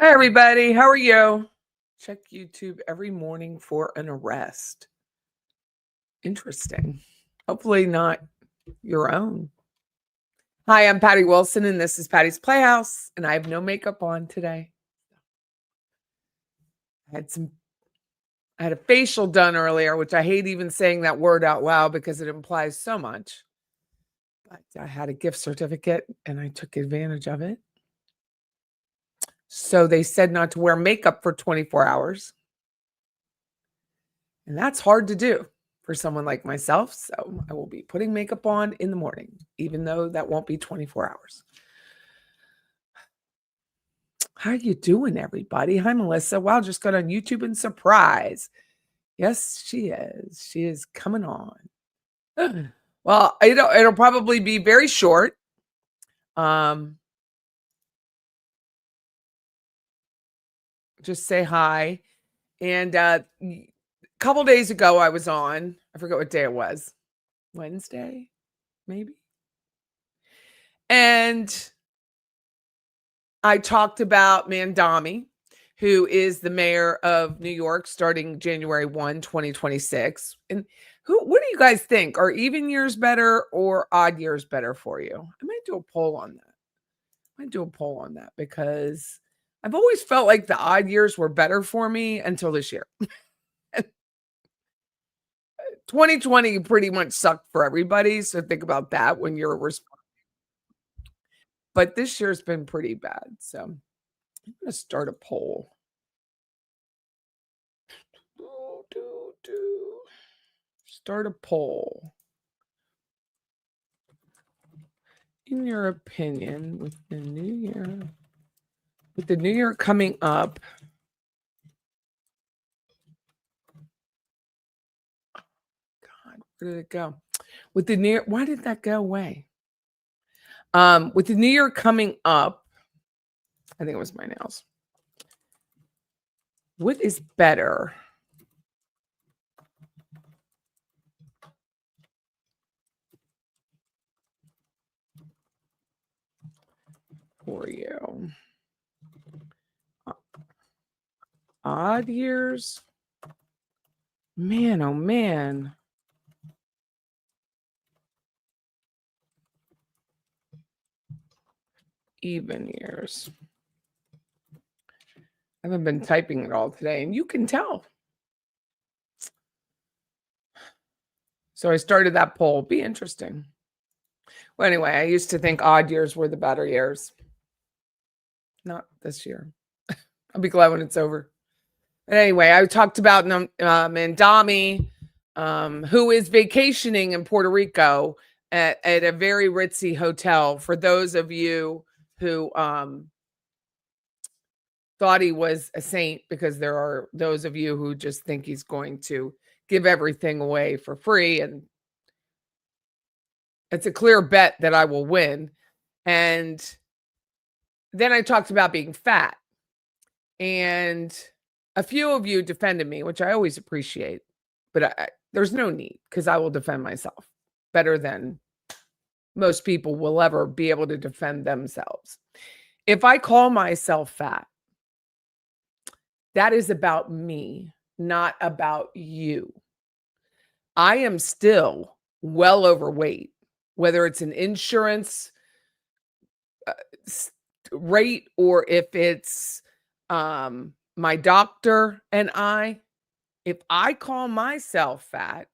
Hi, everybody. How are you? Check YouTube every morning for an arrest. Interesting. Hopefully, not your own. Hi, I'm Patty Wilson, and this is Patty's Playhouse, and I have no makeup on today. I had some. I had a facial done earlier, which I hate even saying that word out loud because it implies so much. But I had a gift certificate, and I took advantage of it. So they said not to wear makeup for 24 hours. And that's hard to do for someone like myself. So I will be putting makeup on in the morning, even though that won't be 24 hours. How are you doing, everybody? Hi, Melissa. Wow, just got on YouTube and surprise. Yes, she is. She is coming on. Well, it'll probably be very short. Just say hi. And a couple days ago, I was on. I forget what day it was. Wednesday, maybe. And I talked about Mandami, who is the mayor of New York starting January 1, 2026. And what do you guys think? Are even years better or odd years better for you? I might do a poll on that. Because I've always felt like the odd years were better for me until this year. 2020 pretty much sucked for everybody. So think about that when you're but this year's been pretty bad. So I'm gonna start a poll. Start a poll. In your opinion, with the new year coming up, God, where did it go? With the new year, why did that go away? With the new year coming up, I think it was my nails. What is better? For you? Odd years? Man, oh man. Even years. I haven't been typing it all today, and you can tell. So I started that poll. Be interesting. Well, anyway, I used to think odd years were the better years. Not this year. I'll be glad when it's over. But anyway, I talked about Mandami, who is vacationing in Puerto Rico at a very ritzy hotel. For those of you who thought he was a saint, because there are those of you who just think he's going to give everything away for free. And it's a clear bet that I will win. And then I talked about being fat. And a few of you defended me, which I always appreciate. But there's no need, because I will defend myself better than most people will ever be able to defend themselves. If I call myself fat, that is about me, not about you. I am still well overweight, whether it's an insurance rate or if it's my doctor and if I call myself fat,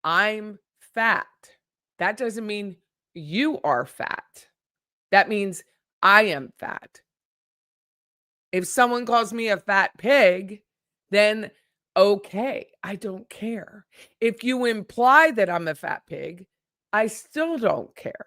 I'm fat. That doesn't mean you are fat. That means I am fat. If someone calls me a fat pig, then okay, I don't care. If you imply that I'm a fat pig, I still don't care.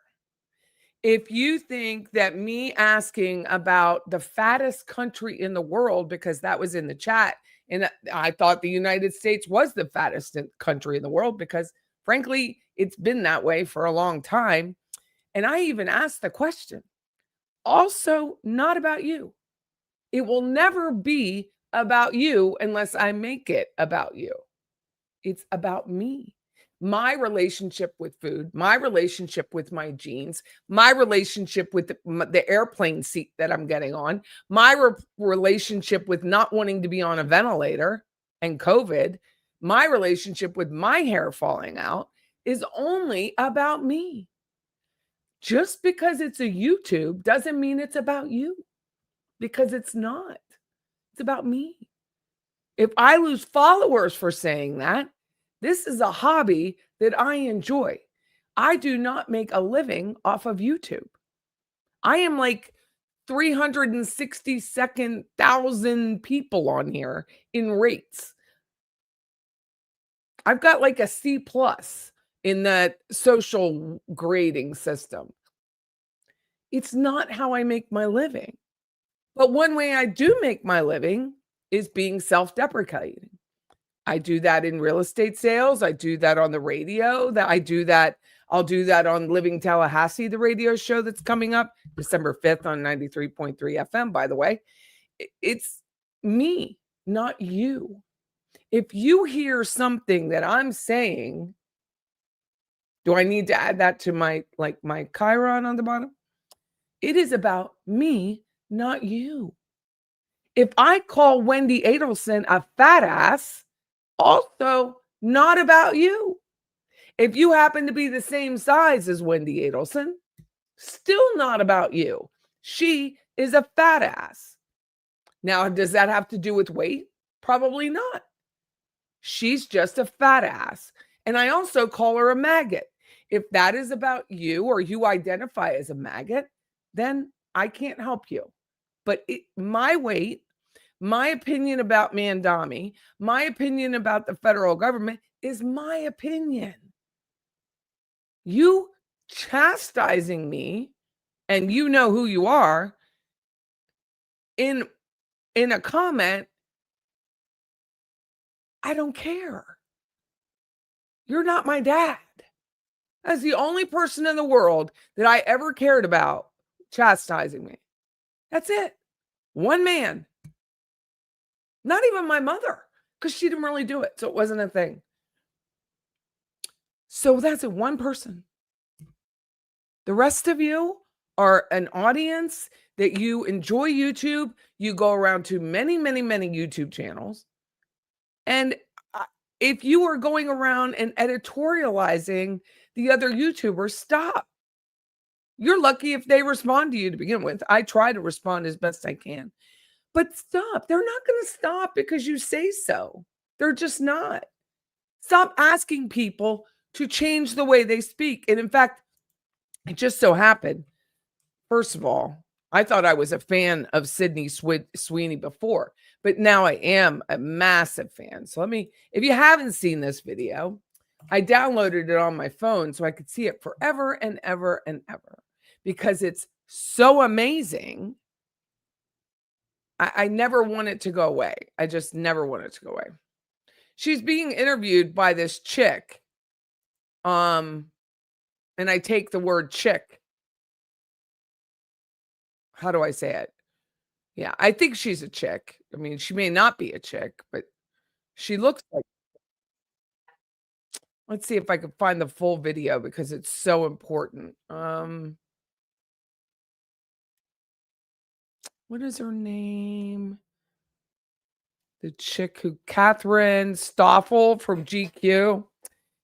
If you think that me asking about the fattest country in the world, because that was in the chat, and I thought the United States was the fattest country in the world, because frankly, it's been that way for a long time. And I even asked the question, also not about you. It will never be about you unless I make it about you. It's about me. my relationship with food, my relationship with my jeans, my relationship with the airplane seat that I'm getting on, my relationship with not wanting to be on a ventilator and COVID, my relationship with my hair falling out is only about me. Just because it's a YouTube doesn't mean it's about you, because it's not. It's about me. If I lose followers for saying that, this is a hobby that I enjoy. I do not make a living off of YouTube. I am like 362,000 people on here in rates. I've got like a C plus in that social grading system. It's not how I make my living. But one way I do make my living is being self-deprecating. I do that in real estate sales. I do that on the radio. I'll do that on Living Tallahassee, the radio show that's coming up December 5th on 93.3 FM, by the way. It's me, not you. If you hear something that I'm saying, do I need to add that to my Chiron on the bottom? It is about me, not you. If I call Wendy Adelson a fat ass, also not about you. If you happen to be the same size as Wendy Adelson, still not about you. She is a fat ass. Now, does that have to do with weight? Probably not. She's just a fat ass. And I also call her a maggot. If that is about you, or you identify as a maggot, then I can't help you. But my weight, my opinion about Mandami, my opinion about the federal government is my opinion. You chastising me, and you know who you are, in a comment, I don't care. You're not my dad. That's the only person in the world that I ever cared about chastising me. That's it. One man. Not even my mother, because she didn't really do it, so it wasn't a thing. So that's it, one person. The rest of you are an audience that you enjoy YouTube. You go around to many, many, many YouTube channels. And if you are going around and editorializing the other YouTubers, stop. You're lucky if they respond to you to begin with. I try to respond as best I can. But stop. They're not going to stop because you say so. They're just not. Stop asking people to change the way they speak. And in fact, it just so happened, first of all, I thought I was a fan of Sydney Sweeney before, but now I am a massive fan. So if you haven't seen this video, I downloaded it on my phone so I could see it forever and ever and ever, because it's so amazing. I never want it to go away. I just never want it to go away. She's being interviewed by this chick. And I take the word chick. How do I say it? Yeah, I think she's a chick. I mean, she may not be a chick, but she looks like. Let's see if I can find the full video because it's so important. What is her name? The chick who, Catherine Stoffel from GQ.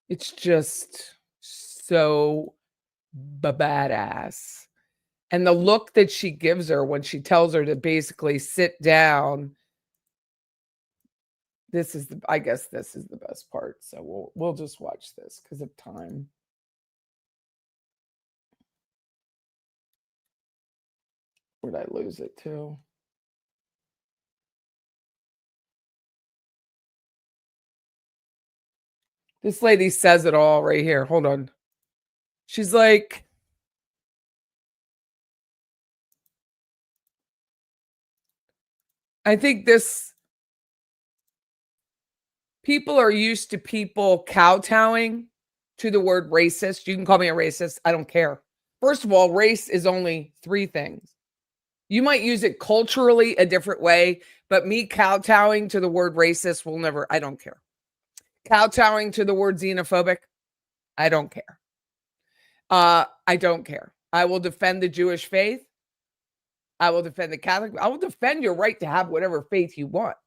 It's just so badass. And the look that she gives her when she tells her to basically sit down. I guess this is the best part. So we'll just watch this because of time. Where'd I lose it to? This lady says it all right here. Hold on. She's like, I think people are used to people kowtowing to the word racist. You can call me a racist. I don't care. First of all, race is only 3 things. You might use it culturally a different way, but me kowtowing to the word racist will never, I don't care. Kowtowing to the word xenophobic, I don't care. I don't care. I will defend the Jewish faith. I will defend the Catholic. I will defend your right to have whatever faith you want.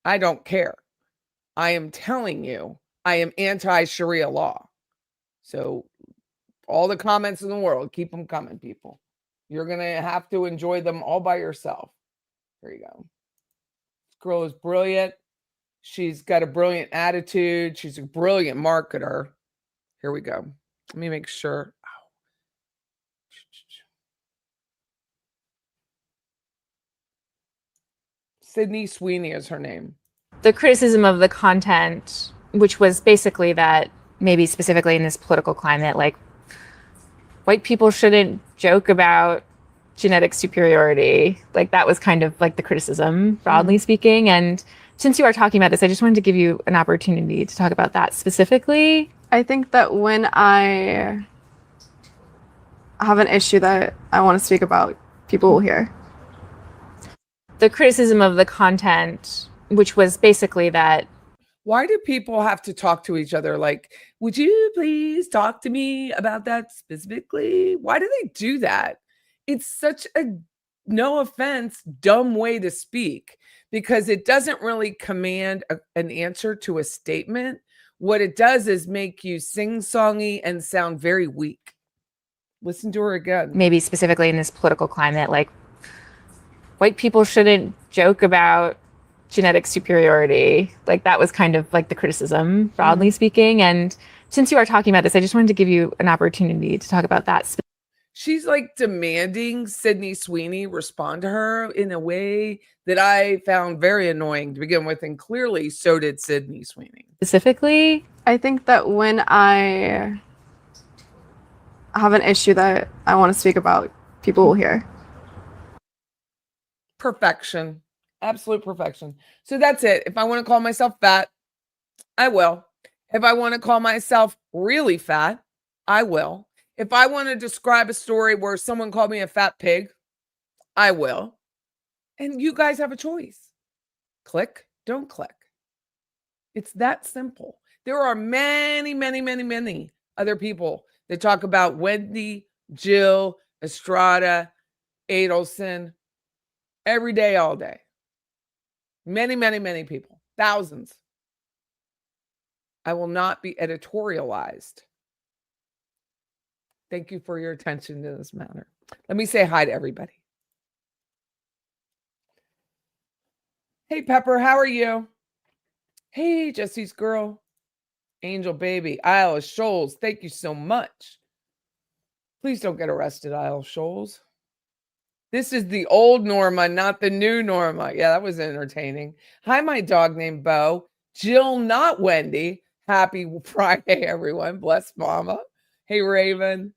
I don't care. I am telling you, I am anti-Sharia law. So all the comments in the world, keep them coming, people. You're going to have to enjoy them all by yourself. Here you go. This girl is brilliant. She's got a brilliant attitude. She's a brilliant marketer. Here we go. Let me make sure. Sydney Sweeney is her name. The criticism of the content, which was basically that maybe specifically in this political climate, like white people shouldn't joke about genetic superiority. Like that was kind of like the criticism, broadly speaking. And since you are talking about this, I just wanted to give you an opportunity to talk about that specifically. I think that when I have an issue that I want to speak about, people will hear. The criticism of the content, which was basically that. Why do people have to talk to each other? Like, would you please talk to me about that specifically? Why do they do that? It's such a, no offense, dumb way to speak, because it doesn't really command an answer to a statement. What it does is make you sing-songy and sound very weak. Listen to her again. Maybe specifically in this political climate, like white people shouldn't joke about genetic superiority. Like that was kind of like the criticism, broadly speaking. And since you are talking about this, I just wanted to give you an opportunity to talk about that. She's like demanding Sydney Sweeney respond to her in a way that I found very annoying to begin with. And clearly so did Sydney Sweeney. Specifically, I think that when I have an issue that I want to speak about, people will hear. Perfection. Absolute perfection. So that's it. If I want to call myself fat, I will. If I want to call myself really fat, I will. If I want to describe a story where someone called me a fat pig, I will. And you guys have a choice. Click, don't click. It's that simple. There are many, many, many, many other people that talk about Wendy, Jill, Estrada, Adelson every day, all day. Many, many, many people. Thousands. I will not be editorialized. Thank you for your attention to this matter. Let me say hi to everybody. Hey, Pepper, how are you? Hey, Jesse's girl. Angel baby. Isle Shoals, thank you so much. Please don't get arrested, Isle Shoals. This is the old Norma, not the new Norma. Yeah, that was entertaining. Hi, my dog named Bo. Jill, not Wendy. Happy Friday, everyone. Bless Mama. Hey, Raven.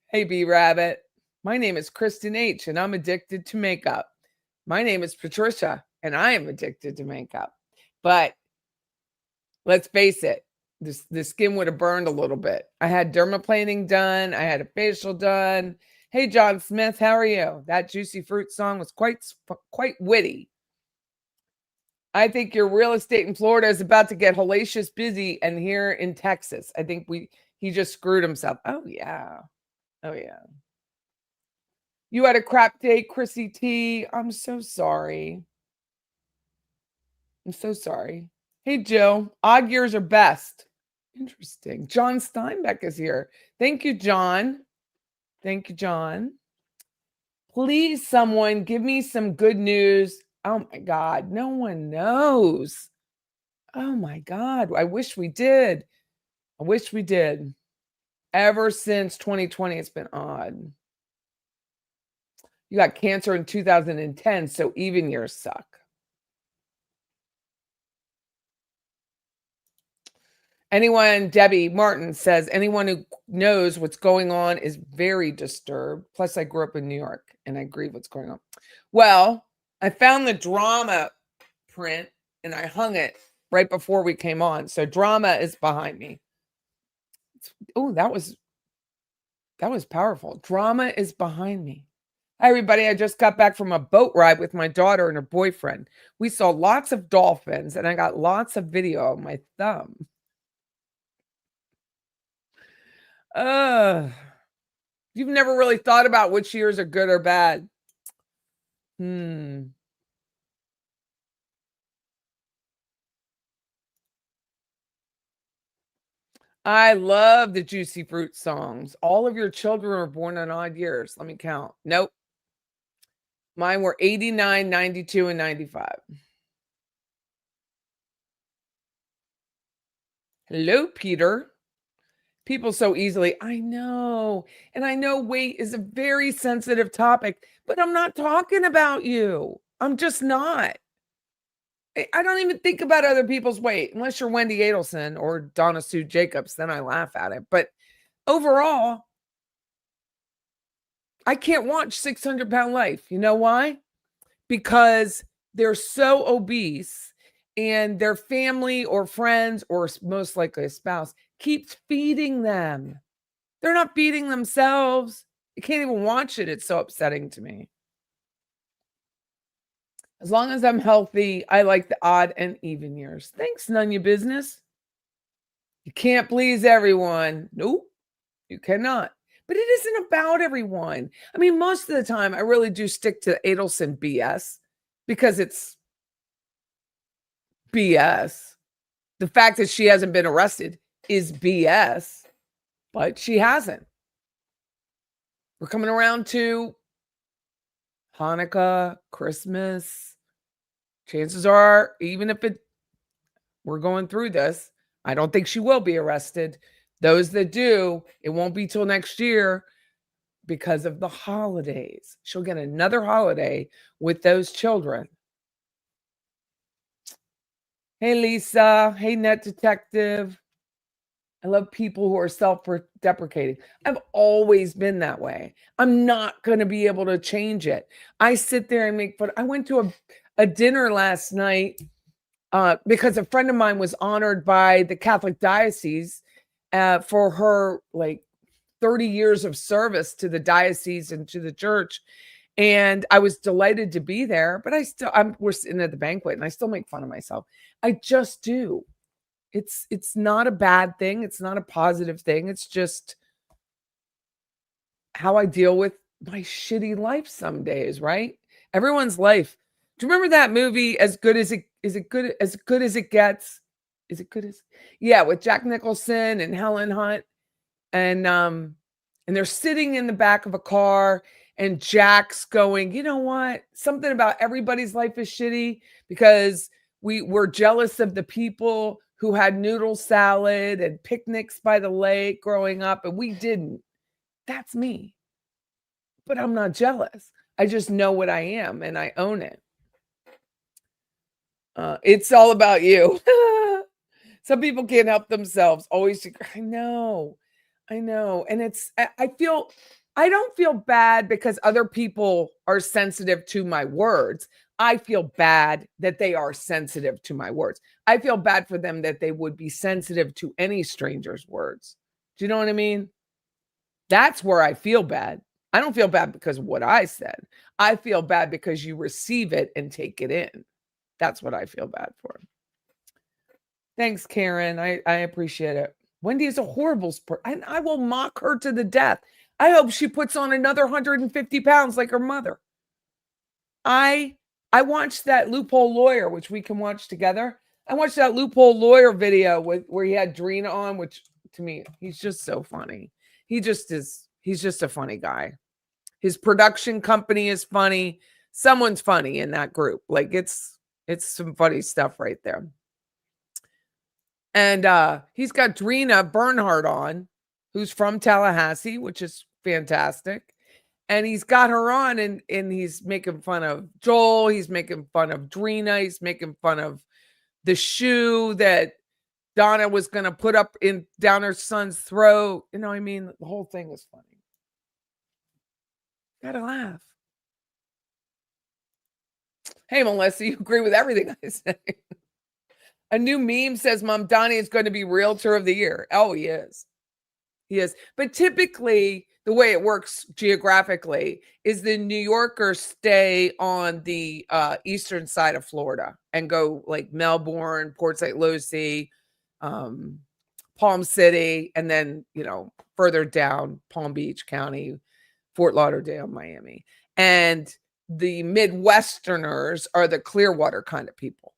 Hey, B Rabbit. My name is Kristen H, and I'm addicted to makeup. My name is Patricia, and I am addicted to makeup. But let's face it, the skin would have burned a little bit. I had dermaplaning done. I had a facial done. Hey, John Smith, how are you? That Juicy Fruit song was quite witty. I think your real estate in Florida is about to get hellacious busy, and here in Texas, I think he just screwed himself. Oh, yeah. Oh, yeah. You had a crap day, Chrissy T. I'm so sorry. I'm so sorry. Hey, Jill. Odd years are best. Interesting. John Steinbeck is here. Thank you, John. Thank you, John. Please, someone, give me some good news. Oh, my God. No one knows. Oh, my God. I wish we did. I wish we did. Ever since 2020, it's been odd. You got cancer in 2010, so even years suck. Anyone, Debbie Martin says, anyone who knows what's going on is very disturbed. Plus, I grew up in New York, and I agree with what's going on. Well, I found the drama print, and I hung it right before we came on. So drama is behind me. Oh, that was powerful. Drama is behind me. Hi, everybody. I just got back from a boat ride with my daughter and her boyfriend. We saw lots of dolphins, and I got lots of video on my thumb. You've never really thought about which years are good or bad. I love the Juicy Fruit songs. All of your children were born in odd years. Let me count. Nope. Mine were 89, 92, and 95. Hello, Peter. People so easily, I know. And I know weight is a very sensitive topic, but I'm not talking about you. I'm just not. I don't even think about other people's weight unless you're Wendy Adelson or Donna Sue Jacobs. Then I laugh at it. But overall, I can't watch 600-pound life. You know why? Because they're so obese and their family or friends or most likely a spouse keeps feeding them. They're not feeding themselves. You can't even watch it. It's so upsetting to me. As long as I'm healthy, I like the odd and even years. Thanks, none of your business. You can't please everyone. Nope, you cannot. But it isn't about everyone. I mean, most of the time, I really do stick to Adelson BS because it's BS. The fact that she hasn't been arrested is BS, but she hasn't. We're coming around to Hanukkah, Christmas. Chances are, even if we're going through this, I don't think she will be arrested. Those that do, it won't be till next year because of the holidays. She'll get another holiday with those children. Hey, Lisa. Hey, Net Detective. I love people who are self-deprecating. I've always been that way. I'm not going to be able to change it. I sit there and make fun. I went to a dinner last night because a friend of mine was honored by the Catholic Diocese for her like 30 years of service to the diocese and to the church. And I was delighted to be there, but we're sitting at the banquet and I still make fun of myself. I just do. It's not a bad thing. It's not a positive thing. It's just how I deal with my shitty life some days, right? Everyone's life. Do you remember that movie, As Good as It Good as It Gets? Is it good as Yeah, with Jack Nicholson and Helen Hunt. And they're sitting in the back of a car and Jack's going, you know what? Something about everybody's life is shitty because we're jealous of the people who had noodle salad and picnics by the lake growing up, and we didn't. That's me. But I'm not jealous. I just know what I am, and I own it. It's all about you. Some people can't help themselves. Always, I know. And I don't feel bad because other people are sensitive to my words. I feel bad that they are sensitive to my words. I feel bad for them that they would be sensitive to any stranger's words. Do you know what I mean? That's where I feel bad. I don't feel bad because of what I said. I feel bad because you receive it and take it in. That's what I feel bad for. Thanks, Karen. I appreciate it. Wendy is a horrible sport, and I will mock her to the death. I hope she puts on another 150 pounds like her mother. I watched that Loophole Lawyer, which we can watch together. I watched that Loophole Lawyer video where he had Drina on, which to me, he's just so funny. He's just a funny guy. His production company is funny. Someone's funny in that group. Like it's some funny stuff right there. And he's got Drina Bernhard on, who's from Tallahassee, which is fantastic. And he's got her on and he's making fun of Joel. He's making fun of Drina. He's making fun of the shoe that Donna was going to put up down her son's throat. You know what I mean? The whole thing was funny. Gotta laugh. Hey, Melissa, you agree with everything I say. A new meme says Mom Donnie is going to be Realtor of the Year. Oh, he is. He is. But typically, the way it works geographically is the New Yorkers stay on the eastern side of Florida and go like Melbourne, Port St. Lucie, Palm City, and then, further down Palm Beach County, Fort Lauderdale, Miami. And the Midwesterners are the Clearwater kind of people.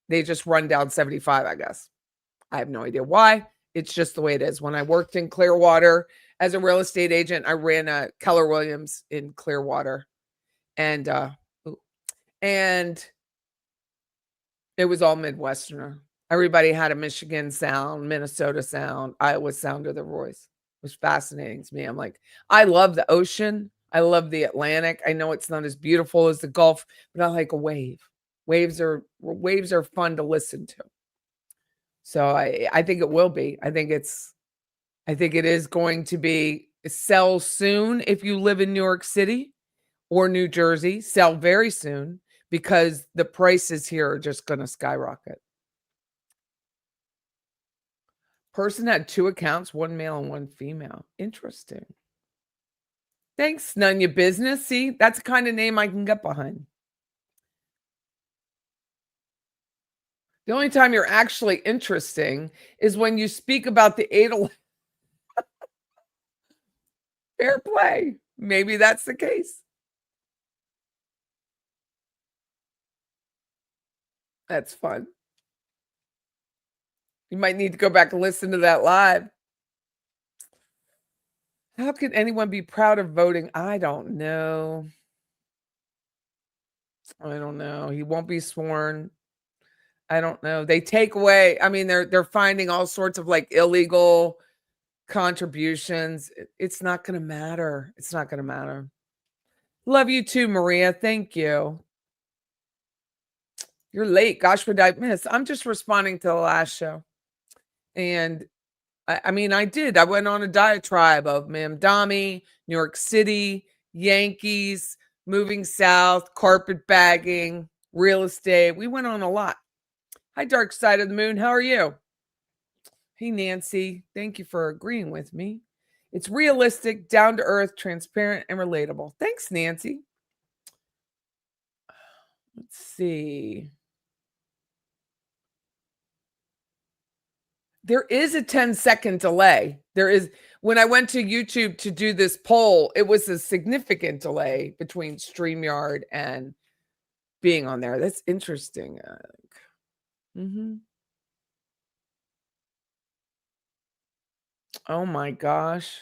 They just run down 75, I guess. I have no idea why. It's just the way it is. When I worked in Clearwater as a real estate agent, I ran a Keller Williams in Clearwater. And it was all Midwesterner. Everybody had a Michigan sound, Minnesota sound, Iowa sound to their voice. It was fascinating to me. I'm like, I love the ocean. I love the Atlantic. I know it's not as beautiful as the Gulf, but I like a wave. Waves are fun to listen to. So I think it will be. I think it is going to be sell soon if you live in New York City or New Jersey. Sell very soon because the prices here are just going to skyrocket. Person had 2 accounts, 1 male and 1 female. Interesting. Thanks, none your business. See, that's the kind of name I can get behind. The only time you're actually interesting is when you speak about the 811. Fair play. Maybe that's the case. That's fun. You might need to go back and listen to that live. How can anyone be proud of voting? I don't know. I don't know. He won't be sworn. I don't know. They take away, I mean, they're finding all sorts of like illegal contributions. It's not going to matter. It's not going to matter. Love you too, Maria. Thank you. You're late. Gosh, what I miss? I'm just responding to the last show. And I mean, I did. I went on a diatribe of Mamdani, New York City, Yankees, moving south, carpet bagging, real estate. We went on a lot. Hi, Dark Side of the Moon. How are you? Hey, Nancy. Thank you for agreeing with me. It's realistic, down to earth, transparent, and relatable. Thanks, Nancy. Let's see. There is a 10-second delay. There is. When I went to YouTube to do this poll, it was a significant delay between StreamYard and being on there. That's interesting. Oh my gosh.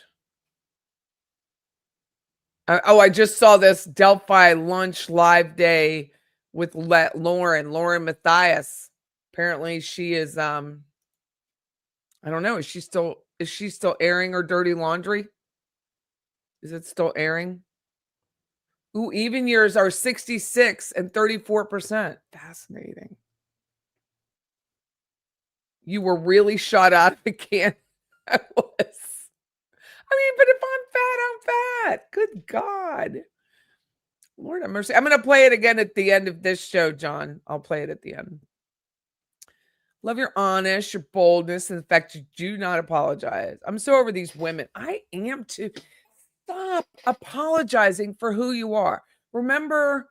I just saw this Delphi lunch live day with Lauren Matthias. Apparently she is I don't know. Is she still airing her dirty laundry? Is it still airing? Ooh, even years are 66 and 34%. Fascinating. You were really shot out of a can. I was. I mean, but if I'm fat, I'm fat. Good God. Lord have mercy. I'm going to play it again at the end of this show, John. I'll play it at the end. Love your honest, your boldness, and the fact you do not apologize. I'm so over these women. I am too. Stop apologizing for who you are. Remember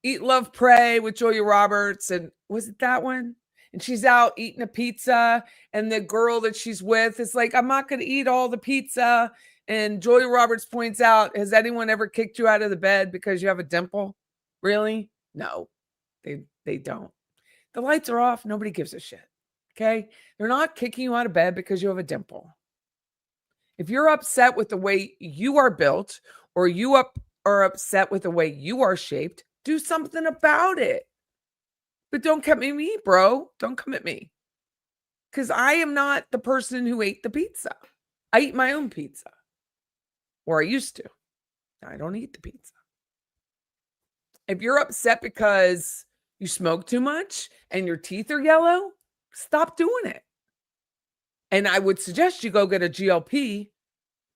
Eat, Love, Pray with Julia Roberts, and was it that one? And she's out eating a pizza, and the girl that she's with is like, I'm not going to eat all the pizza. And Julia Roberts points out, has anyone ever kicked you out of the bed because you have a dimple? Really? No, they don't. The lights are off. Nobody gives a shit. Okay? They're not kicking you out of bed because you have a dimple. If you're upset with the way you are built, or you are upset with the way you are shaped, do something about it. But don't come at me, bro. Don't come at me. Because I am not the person who ate the pizza. I eat my own pizza. Or I used to. I don't eat the pizza. If you're upset because you smoke too much and your teeth are yellow, stop doing it. And I would suggest you go get a GLP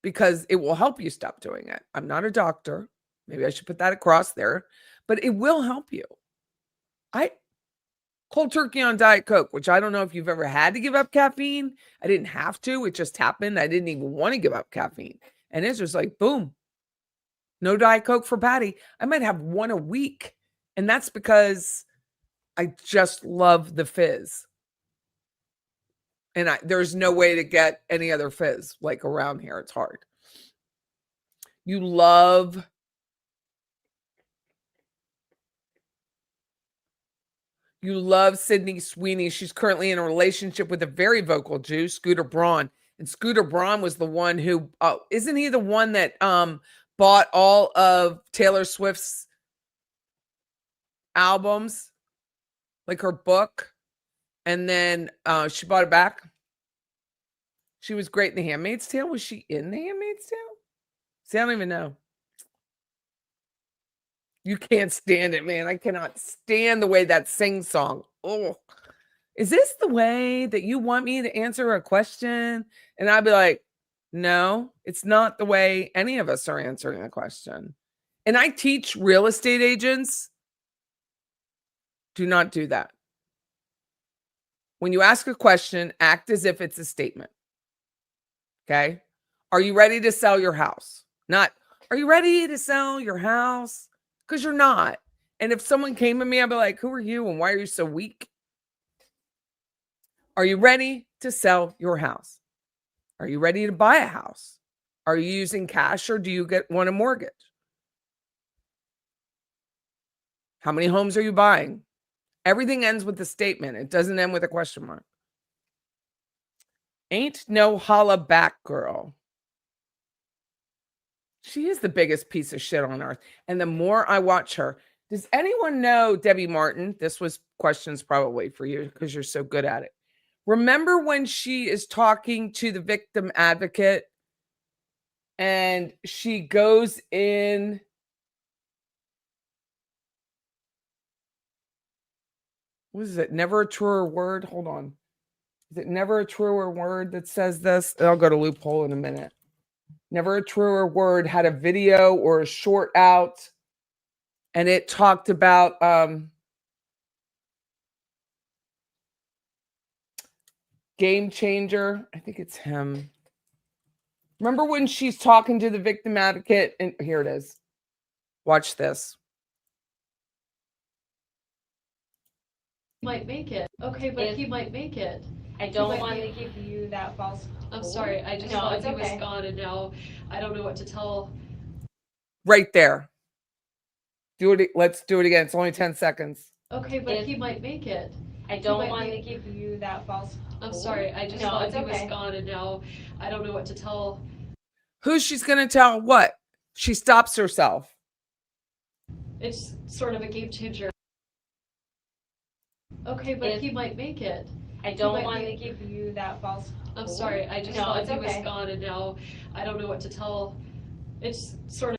because it will help you stop doing it. I'm not a doctor. Maybe I should put that across there, but it will help you. Cold turkey on Diet Coke, which I don't know if you've ever had to give up caffeine. I didn't have to. It just happened. I didn't even want to give up caffeine. And it's just like, boom, no Diet Coke for Patty. I might have one a week. And that's because I just love the fizz. And there's no way to get any other fizz like around here. It's hard. You love Sydney Sweeney. She's currently in a relationship with a very vocal Jew, Scooter Braun. And Scooter Braun was the one who, isn't he the one that bought all of Taylor Swift's albums, like her book, and then she bought it back? She was great in The Handmaid's Tale. Was she in The Handmaid's Tale? See, I don't even know. You can't stand it, man. I cannot stand the way that sings song. Oh, is this the way that you want me to answer a question? And I'd be like, no, it's not the way any of us are answering a question. And I teach real estate agents, do not do that. When you ask a question, act as if it's a statement. Okay? Are you ready to sell your house? Not, are you ready to sell your house? Because you're not. And if someone came to me, I'd be like, who are you and why are you so weak? Are you ready to sell your house? Are you ready to buy a house? Are you using cash or do you want a mortgage? How many homes are you buying? Everything ends with a statement. It doesn't end with a question mark. Ain't no holla back girl. She is the biggest piece of shit on earth. And the more I watch her, does anyone know Debbie Martin? This was questions probably for you because you're so good at it. Remember when she is talking to the victim advocate and she goes in. What is it? Never a truer word. Hold on. Is it never a truer word that says this? I'll go to Loophole in a minute. Never a truer word had a video or a short out, and it talked about Game Changer. I think it's him. Remember when she's talking to the victim advocate? And here it is. Watch this. Might make it. Okay, but he might make it. I don't want to give you that false hope. I'm sorry. I just thought he was gone, and now I don't know what to tell. Right there. Do it. Let's do it again. It's only 10 seconds. Okay, but he might make it. I don't want to give you that false hope. I'm sorry. I just thought he was gone, and now I don't know what to tell. Who she's going to tell what? She stops herself. It's sort of a game changer. Okay, but he might make it. I don't want to give you that false hope. I'm sorry. I just thought he was gone, and now I don't know what to tell. It's sort of.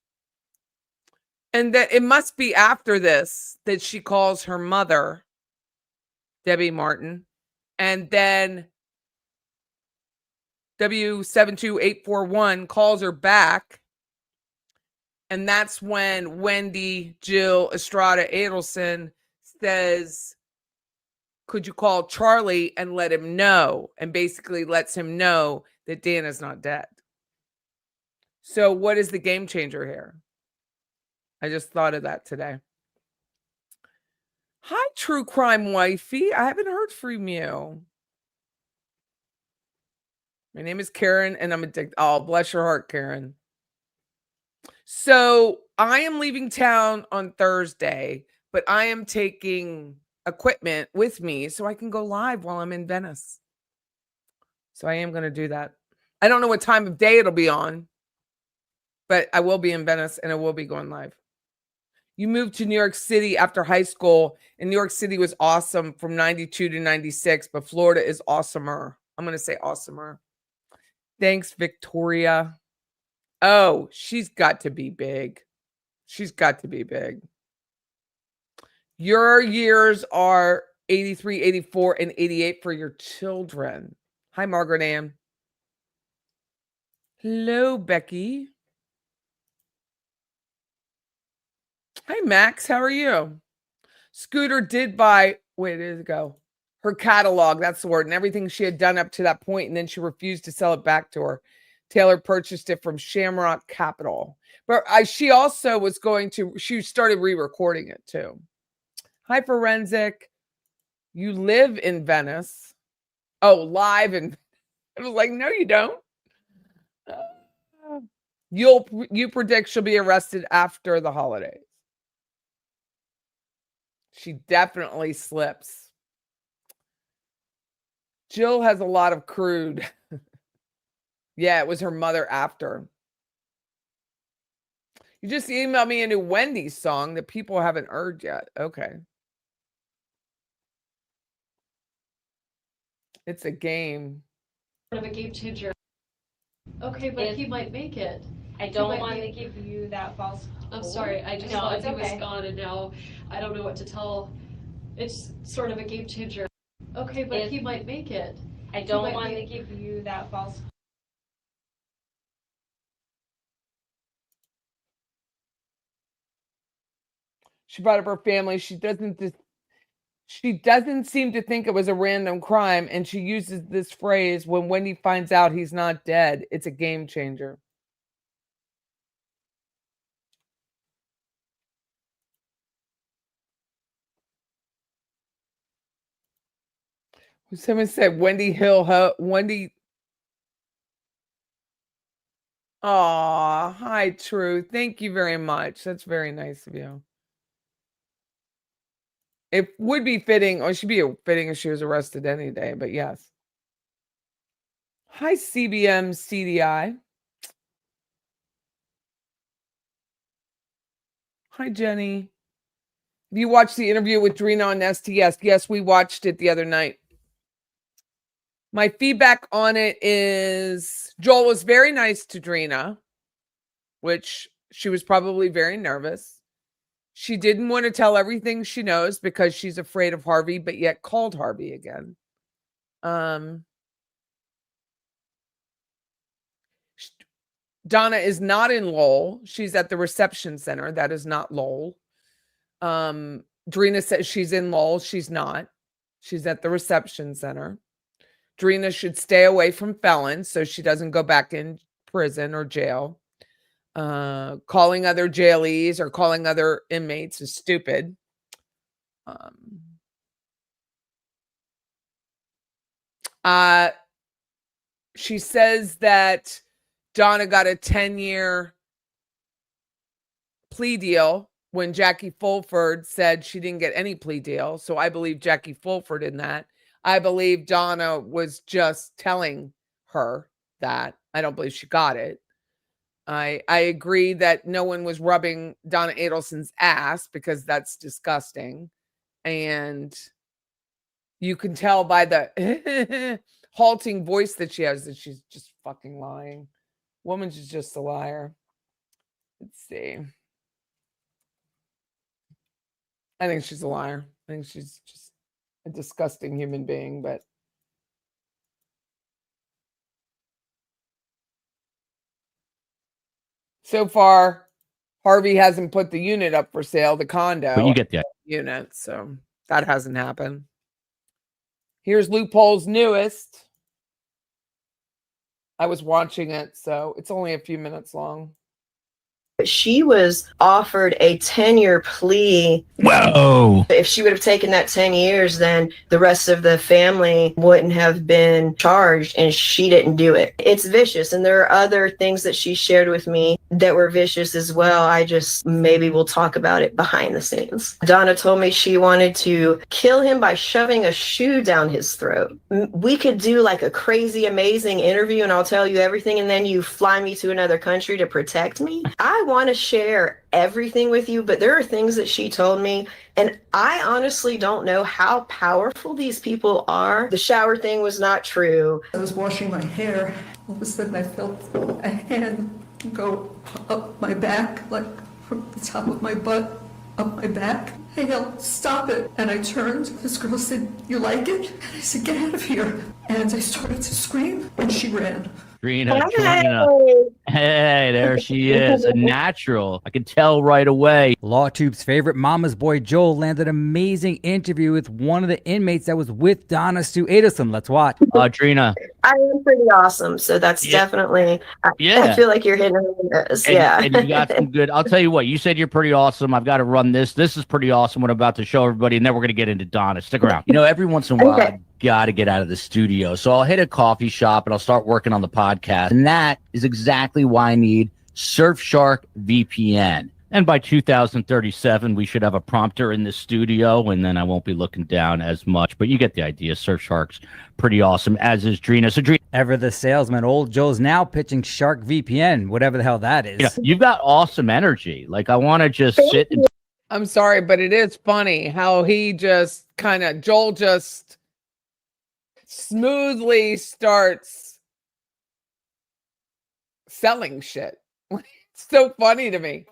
And that it must be after this that she calls her mother, Debbie Martin, and then W72841 calls her back. And that's when Wendy Jill Estrada Adelson says, could you call Charlie and let him know? And basically lets him know that Dana's not dead. So what is the game changer here? I just thought of that today. Hi, True Crime Wifey. I haven't heard from you. My name is Karen and I'm addicted. Oh, bless your heart, Karen. So I am leaving town on Thursday, but I am taking equipment with me so I can go live while I'm in Venice. So I am going to do that. I don't know what time of day it'll be on, but I will be in Venice and I will be going live. You moved to New York City after high school, and New York City was awesome from 92 to 96, but Florida is awesomer. I'm going to say awesomer. Thanks, Victoria. Oh, she's got to be big. She's got to be big. Your years are 83, 84, and 88 for your children. Hi, Margaret Ann. Hello, Becky. Hi, Max. How are you? Scooter did buy, where did it go? Her catalog, that's the word, and everything she had done up to that point, and then she refused to sell it back to her. Taylor purchased it from Shamrock Capital. But she also was she started re-recording it too. Hi, Forensic. You live in Venice. Oh, live, and I was like, no, you don't. You predict she'll be arrested after the holidays. She definitely slips. Jill has a lot of crude. Yeah, it was her mother after. You just emailed me a new Wendy's song that people haven't heard yet. Okay. It's a game. Sort of a game changer. Okay, but he might make it. I don't want to give you that false. I'm sorry, I just No, thought it's he was okay. gone and now I don't know what to tell. It's sort of a game changer. Okay, but he might make it. I don't want to give you that false. She brought up her family. She doesn't seem to think it was a random crime, and she uses this phrase, when Wendy finds out he's not dead, it's a game changer. Someone said Wendy. Aw, hi, True. Thank you very much. That's very nice of you. It would be fitting, or should be fitting if she was arrested any day, but yes. Hi, CBM CDI. Hi, Jenny. Have you watched the interview with Drina on STS? Yes, we watched it the other night. My feedback on it is Joel was very nice to Drina, which she was probably very nervous. She didn't want to tell everything she knows because she's afraid of Harvey, but yet called Harvey again. Donna is not in Lowell. She's at the reception center. That is not Lowell. Drina says she's in Lowell. She's not. She's at the reception center. Drina should stay away from felons so she doesn't go back in prison or jail. Calling other jailees or calling other inmates is stupid. She says that Donna got a 10-year plea deal when Jackie Fulford said she didn't get any plea deal. So I believe Jackie Fulford in that. I believe Donna was just telling her that. I don't believe she got it. I agree that no one was rubbing Donna Adelson's ass because that's disgusting. And you can tell by the halting voice that she has that she's just fucking lying. Woman's just a liar. Let's see. I think she's a liar. I think she's just a disgusting human being, but so far, Harvey hasn't put the unit up for sale, the condo. But you get the unit, so that hasn't happened. Here's Loophole's newest. I was watching it, so it's only a few minutes long. She was offered a 10-year plea. Whoa. If she would have taken that 10 years, then the rest of the family wouldn't have been charged, and she didn't do it. It's vicious, and there are other things that she shared with me that were vicious as well. Maybe we'll talk about it behind the scenes. Donna told me she wanted to kill him by shoving a shoe down his throat. We could do like a crazy, amazing interview, and I'll tell you everything, and then you fly me to another country to protect me. I want to share everything with you, but there are things that she told me, and I honestly don't know how powerful these people are. The shower thing was not true. I was washing my hair. All of a sudden I felt a hand go up my back, like from the top of my butt up my back. Hey, Hale, stop it. And I turned. This girl said, "You like it?" And I said, "Get out of here." And I started to scream, and she ran. Drina. Hey, there she is. A natural. I could tell right away. LawTube's favorite mama's boy Joel landed an amazing interview with one of the inmates that was with Donna Sue Adelson. Let's watch. Drina. I am pretty awesome, so that's definitely. I feel like you're hitting on this. And you got some good. I'll tell you what. You said you're pretty awesome. I've got to run this. This is pretty awesome. What I'm about to show everybody, and then we're going to get into Donna. Stick around. You know, every once in a while, got to get out of the studio. So I'll hit a coffee shop and I'll start working on the podcast. And that is exactly why I need Surfshark VPN. And by 2037, we should have a prompter in the studio, and then I won't be looking down as much. But you get the idea. Surfshark's pretty awesome, as is Drina. So, Drina, Ever the salesman, old Joe's now pitching Shark VPN, whatever the hell that is. you've got awesome energy. Like, I want to just sit and I'm sorry, but it is funny how he just Joel just smoothly starts selling shit. It's so funny to me.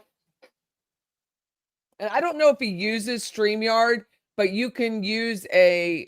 And I don't know if he uses StreamYard, but you can use a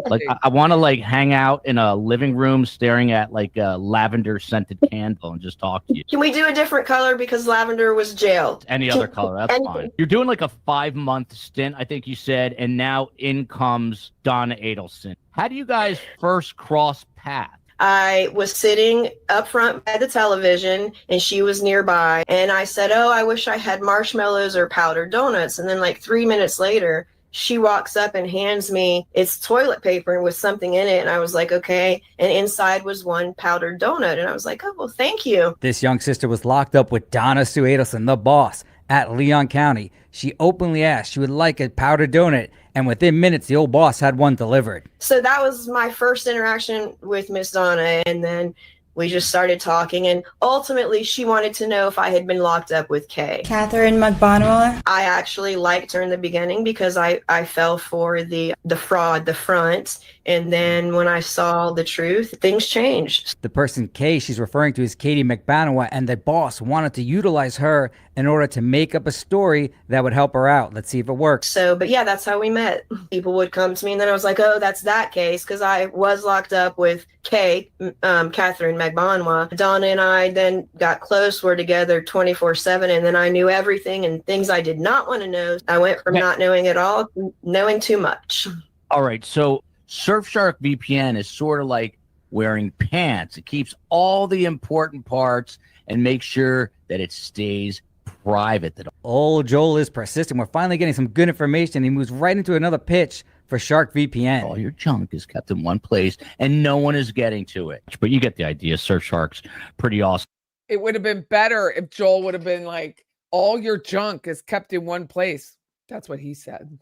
like I want to like hang out in a living room staring at like a lavender scented candle and just talk to you. Can we do a different color because lavender was jailed? Any other color, that's Anything. fine. You're doing like a 5-month stint, I think you said, and now in comes Donna Adelson. How do you guys first cross paths? I was sitting up front by the television and she was nearby. And I said, oh, I wish I had marshmallows or powdered donuts. And then like 3 minutes later, she walks up and hands me it's toilet paper with something in it. And I was like, okay. And inside was one powdered donut. And I was like, oh, well, thank you. This young sister was locked up with Donna Sue Adelson, the boss, at Leon County. She openly asked she would like a powdered donut, and within minutes, the old boss had one delivered. So that was my first interaction with Miss Donna. And then we just started talking. And ultimately, she wanted to know if I had been locked up with Kay. Catherine McBonwell. I actually liked her in the beginning because I fell for the fraud, the front. And then when I saw the truth, things changed. The person Kay she's referring to is Katie McBanowa, and the boss wanted to utilize her in order to make up a story that would help her out. Let's see if it works. So, but yeah, that's how we met. People would come to me and then I was like, oh, that's that case. Because I was locked up with Kay, Catherine McBonwa. Donna and I then got close. We're together 24/7. And then I knew everything and things I did not want to know. I went from not knowing at all to knowing too much. All right, so Surfshark VPN is sort of like wearing pants. It keeps all the important parts and makes sure that it stays private. That Old Joel is persistent. We're finally getting some good information. He moves right into another pitch for Shark VPN. all your junk is kept in one place and no one is getting to it. But you get the idea. Surfshark's pretty awesome. it would have been better if Joel would have been like, all your junk is kept in one place. That's what he said.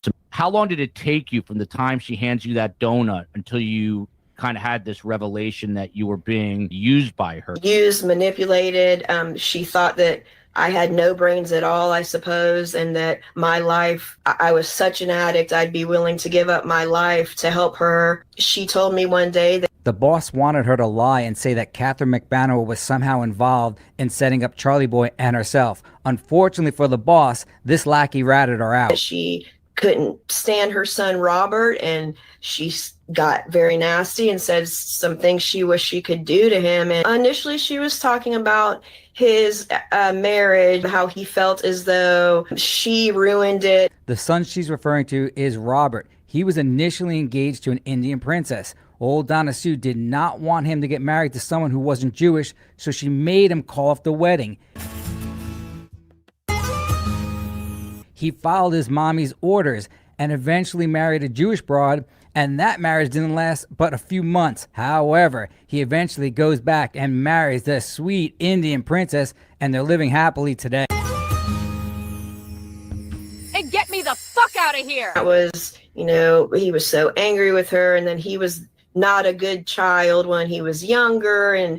So how long did it take you from the time she hands you that donut until you kind of had this revelation that you were being used by her? Used, manipulated. She thought that I had no brains at all, I suppose, and that my life, I was such an addict, I'd be willing to give up my life to help her. She told me one day that The boss wanted her to lie and say that Catherine McBanowa was somehow involved in setting up Charlie Boy and herself. Unfortunately for the boss, this lackey ratted her out. she couldn't stand her son Robert, and she got very nasty and said some things she wished she could do to him. And initially she was talking about his marriage, how he felt as though she ruined it. The son she's referring to is Robert. He was initially engaged to an Indian princess. Old Donna Sue did not want him to get married to someone who wasn't Jewish, so she made him call off the wedding. He followed his mommy's orders and eventually married a Jewish broad, and that marriage didn't last but a few months. However, he eventually goes back and marries the sweet Indian princess, and they're living happily today. And get me the fuck out of here! That was, he was so angry with her, and then he was not a good child when he was younger,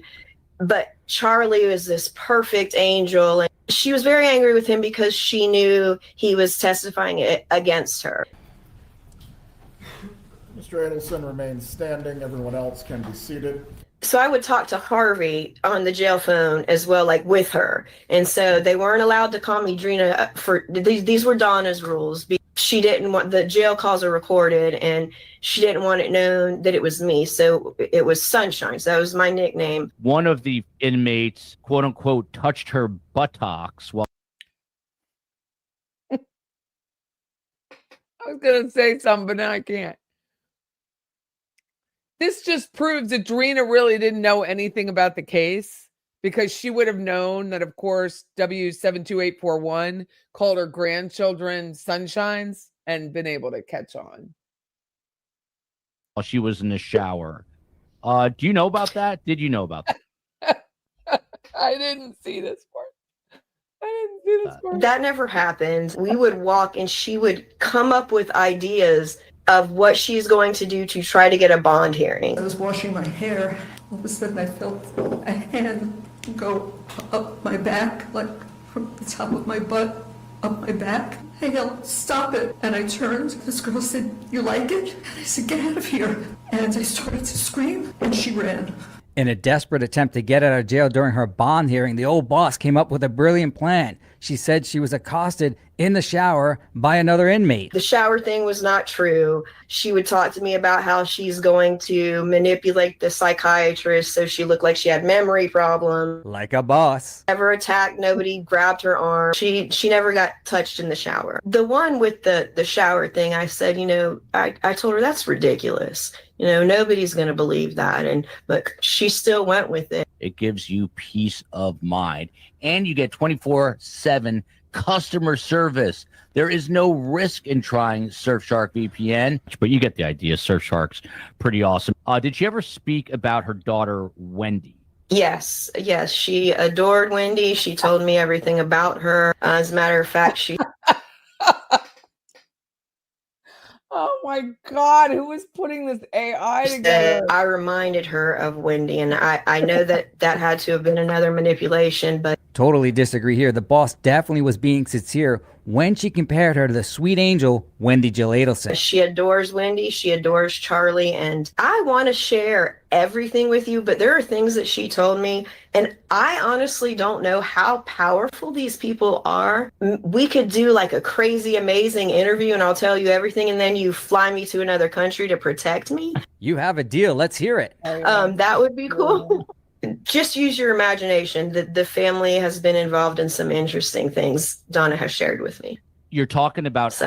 but Charlie was this perfect angel, and she was very angry with him because she knew he was testifying against her. Mr. Adelson remains standing. Everyone else can be seated. So I would talk to Harvey on the jail phone as well, like with her. And so they weren't allowed to call me Drina for these were Donna's rules. She didn't want the jail calls are recorded, and she didn't want it known that it was me. So it was Sunshine. So that was my nickname. One of the inmates, quote unquote, touched her buttocks while I was going to say something, but now I can't. This just proves that Drina really didn't know anything about the case, because she would have known that, of course, W72841 called her grandchildren sunshines and been able to catch on. While she was in the shower. Do you know about that? Did you know about that? I didn't see this part. I didn't see this part. That never happened. We would walk and she would come up with ideas of what she's going to do to try to get a bond hearing. I was washing my hair. All of a sudden I felt a hand go up my back, like from the top of my butt, up my back. I yelled, "Stop it." And I turned. This girl said, "You like it?" And I said, "Get out of here." And I started to scream and she ran. In a desperate attempt to get out of jail during her bond hearing, the old boss came up with a brilliant plan. She said she was accosted in the shower by another inmate. The shower thing was not true. She would talk to me about how she's going to manipulate the psychiatrist so she looked like she had memory problems. Like a boss. Never attacked, nobody grabbed her arm. She never got touched in the shower. The one with the shower thing, I said, I told her that's ridiculous. Nobody's going to believe that. But she still went with it. It gives you peace of mind. And you get 24/7 customer service. There is no risk in trying Surfshark VPN, but you get the idea. Surfshark's pretty awesome. Did she ever speak about her daughter, Wendy? Yes. She adored Wendy. She told me everything about her. As a matter of fact, she... Oh my God, who is putting this AI together? I reminded her of Wendy, and I know that had to have been another manipulation, but... Totally disagree here. The boss definitely was being sincere when she compared her to the sweet angel, Wendy Jill Adelson. She adores Wendy. She adores Charlie. And I want to share everything with you, but there are things that she told me, and I honestly don't know how powerful these people are. We could do like a crazy, amazing interview, and I'll tell you everything, and then you fly me to another country to protect me. You have a deal. Let's hear it. That would be cool. Just use your imagination. The family has been involved in some interesting things Donna has shared with me. You're talking about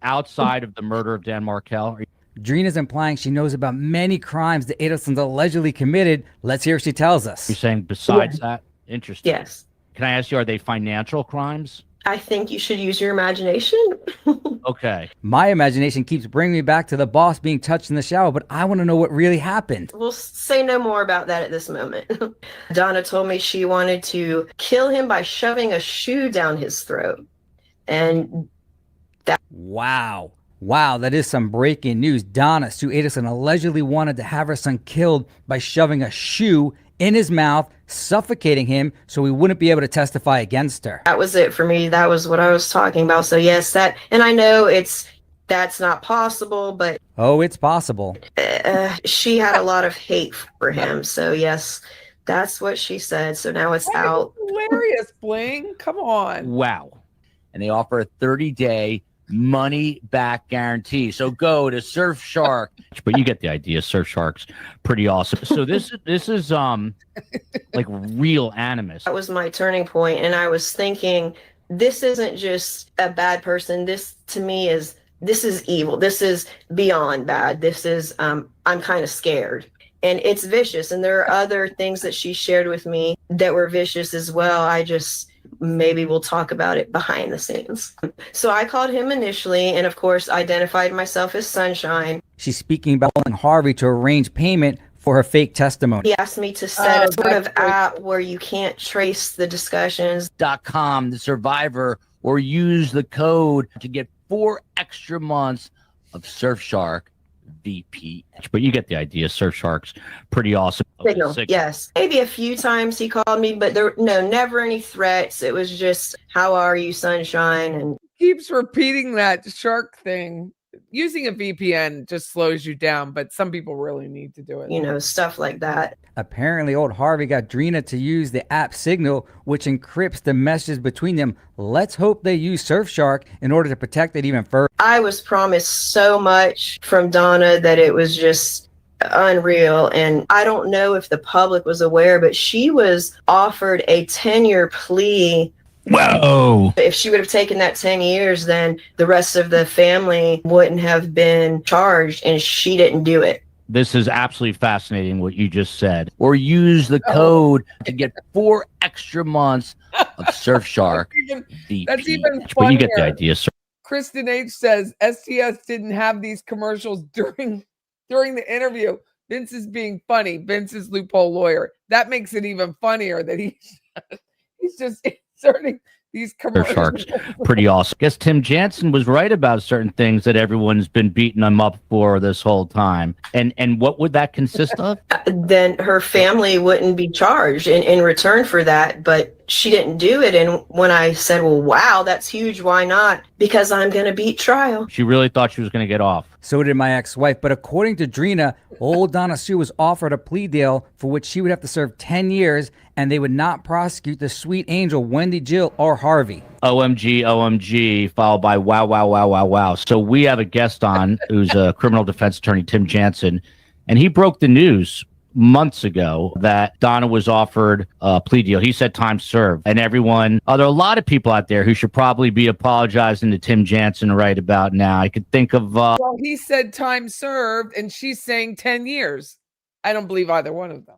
outside of the murder of Dan Markel? Drina's implying she knows about many crimes the Adelsons allegedly committed. Let's hear what she tells us. You're saying besides that? Interesting. Yes. Can I ask you, are they financial crimes? I think you should use your imagination. Okay. My imagination keeps bringing me back to the boss being touched in the shower, but I want to know what really happened. We'll say no more about that at this moment. Donna told me she wanted to kill him by shoving a shoe down his throat. And that... Wow, that is some breaking news. Donna Sue Adelson allegedly wanted to have her son killed by shoving a shoe in his mouth, suffocating him so he wouldn't be able to testify against her. That was it for me. That was what I was talking about. So yes, and I know that's not possible, but... Oh, it's possible. She had a lot of hate for him. So yes, that's what she said. So now it's out. Hilarious, Bling. Come on. Wow. And they offer a 30-day money back guarantee. So go to Surfshark. But you get the idea. Surfshark's pretty awesome. So this is like real animus. That was my turning point, and I was thinking, this isn't just a bad person. This to me is evil. This is beyond bad. This is I'm kind of scared. And it's vicious. And there are other things that she shared with me that were vicious as well. Maybe we'll talk about it behind the scenes. So I called him initially and, of course, identified myself as Sunshine. She's speaking about calling Harvey to arrange payment for her fake testimony. He asked me to set a sort of app where you can't trace the discussions. .com, the survivor, or use the code to get 4 extra months of Surfshark VPN. But you get the idea. Surfshark's pretty awesome. Signal, yes. Maybe a few times he called me, but never any threats. It was just, "How are you, Sunshine?" And keeps repeating that shark thing. Using a VPN just slows you down, but some people really need to do it. Stuff like that. Apparently, old Harvey got Drina to use the app Signal, which encrypts the messages between them. Let's hope they use Surfshark in order to protect it even further. I was promised so much from Donna that it was just unreal. And I don't know if the public was aware, but she was offered a 10-year plea. Whoa. If she would have taken that 10 years, then the rest of the family wouldn't have been charged, and she didn't do it. This is absolutely fascinating what you just said. Or use the code to get 4 extra months of Surfshark VPN. That's even But you get the funnier. idea, sir. Kristen H says STS didn't have these commercials during the interview. Vince is being funny. Vince is loophole lawyer. That makes it even funnier that he's just inserting these commercials. Surfshark's pretty awesome. Guess Tim Jansen was right about certain things that everyone's been beating him up for this whole time. And what would that consist of? Then her family wouldn't be charged in return for that, but she didn't do it. And when I said, well, wow, that's huge, why not? Because I'm going to beat trial. She really thought she was going to get off. So did my ex-wife. But according to Drina, old Donna Sue was offered a plea deal for which she would have to serve 10 years, and they would not prosecute the sweet angel Wendy, Jill, or Harvey. OMG, OMG, followed by wow, wow, wow, wow, wow. So we have a guest on who's a criminal defense attorney, Tim Jansen, and he broke the news months ago that Donna was offered a plea deal. He said time served. And everyone, there are a lot of people out there who should probably be apologizing to Tim Jansen right about now. I could think of... Well, he said time served, and she's saying 10 years. I don't believe either one of them.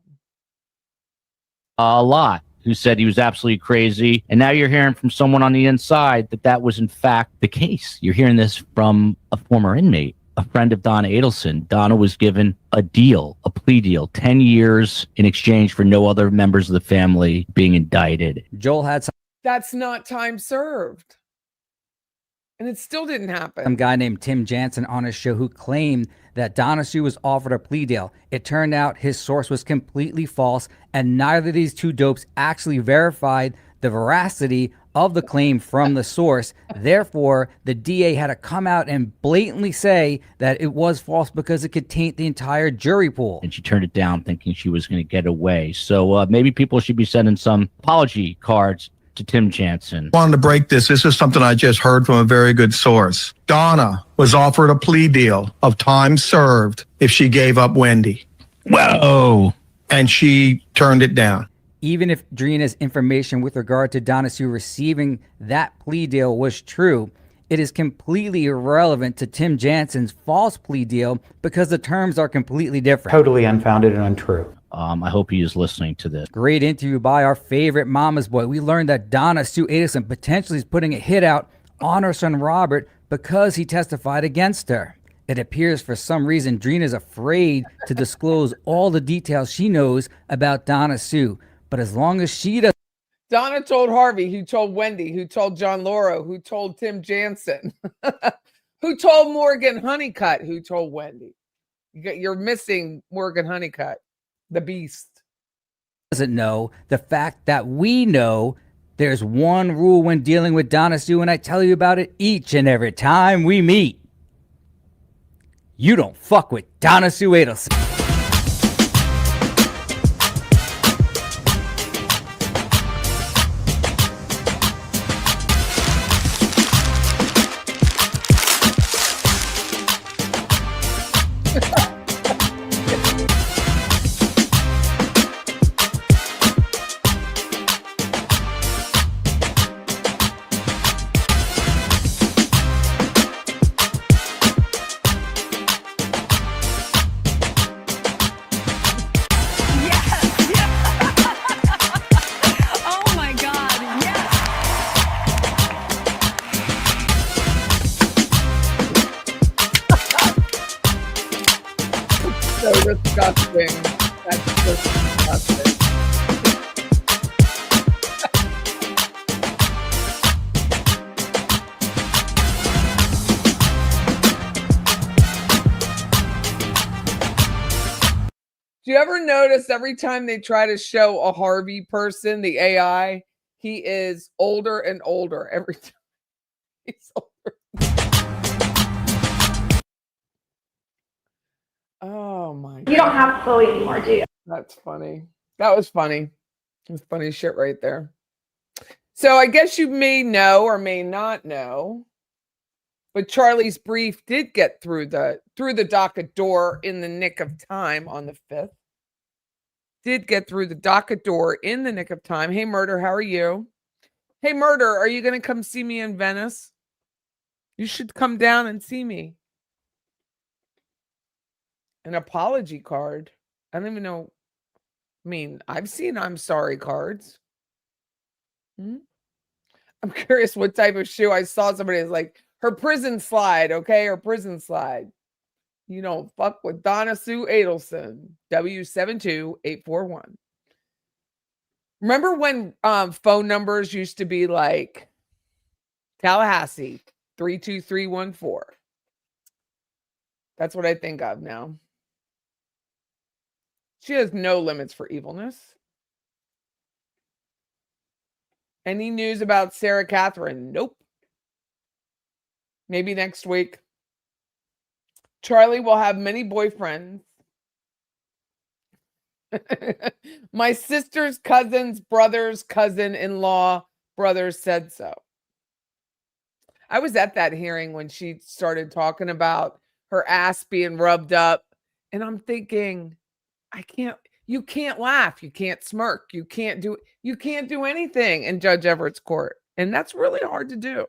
a lot who said he was absolutely crazy. And now you're hearing from someone on the inside that that was in fact the case. You're hearing this from a former inmate, a friend of Donna Adelson. Donna was given a deal, a plea deal, 10 years in exchange for no other members of the family being indicted. Joel had That's not time served. And it still didn't happen. some guy named Tim Jansen on his show who claimed that Donna Sue was offered a plea deal. It turned out his source was completely false, and neither of these two dopes actually verified the veracity of the claim from the source. Therefore, the DA had to come out and blatantly say that it was false because it could taint the entire jury pool. And she turned it down thinking she was going to get away. So maybe people should be sending some apology cards to Tim Jansen. Wanted to break this. This is something I just heard from a very good source. Donna was offered a plea deal of time served if she gave up Wendy. Whoa. And she turned it down. Even if Drina's information with regard to Donna Sue receiving that plea deal was true, it is completely irrelevant to Tim Jansen's false plea deal because the terms are completely different. Totally unfounded and untrue. I hope he is listening to this. Great interview by our favorite mama's boy. We learned that Donna Sue Adelson potentially is putting a hit out on her son Robert because he testified against her. It appears for some reason Drina is afraid to disclose all the details she knows about Donna Sue. But as long as she does, Donna told Harvey, who told Wendy, who told John Lauro, who told Tim Jansen, who told Morgan Honeycutt, who told Wendy. You're missing Morgan Honeycutt, the beast. doesn't know the fact that we know, there's one rule when dealing with Donna Sue, and I tell you about it each and every time we meet. You don't fuck with Donna Sue Adelson. Oh my God, yes. So disgusting. That's just disgusting. Do you ever notice every time they try to show a Harvey person, the AI, he is older and older every time. He's older. Oh my God. You don't have Chloe anymore, do you? That's funny. That was funny. It was funny shit right there. So I guess you may know or may not know, but Charlie's brief did get through the docket door in the nick of time on the 5th. Did get through the docket door in the nick of time. Hey, Murder, how are you? Hey, Murder, are you going to come see me in Venice? You should come down and see me. An apology card. I don't even know. I mean, I've seen I'm sorry cards. I'm curious what type of shoe. I saw somebody is like her prison slide. Okay, her prison slide. You don't fuck with Donna Sue Adelson. W72841. Remember when phone numbers used to be like Tallahassee 32314? That's what I think of now. She has no limits for evilness. Any news about Sarah Catherine? Nope. Maybe next week. Charlie will have many boyfriends. My sister's cousin's brother's cousin-in-law brother said so. I was at that hearing when she started talking about her ass being rubbed up. And I'm thinking, you can't laugh. You can't smirk. You can't do anything in Judge Everett's court. And that's really hard to do.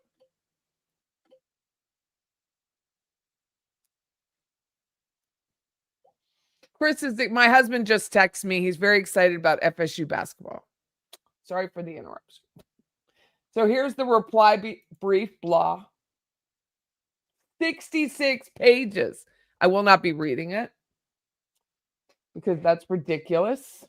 Chris is my husband just texted me. He's very excited about FSU basketball. Sorry for the interruption. So here's the reply brief, blah. 66 pages. I will not be reading it because that's ridiculous.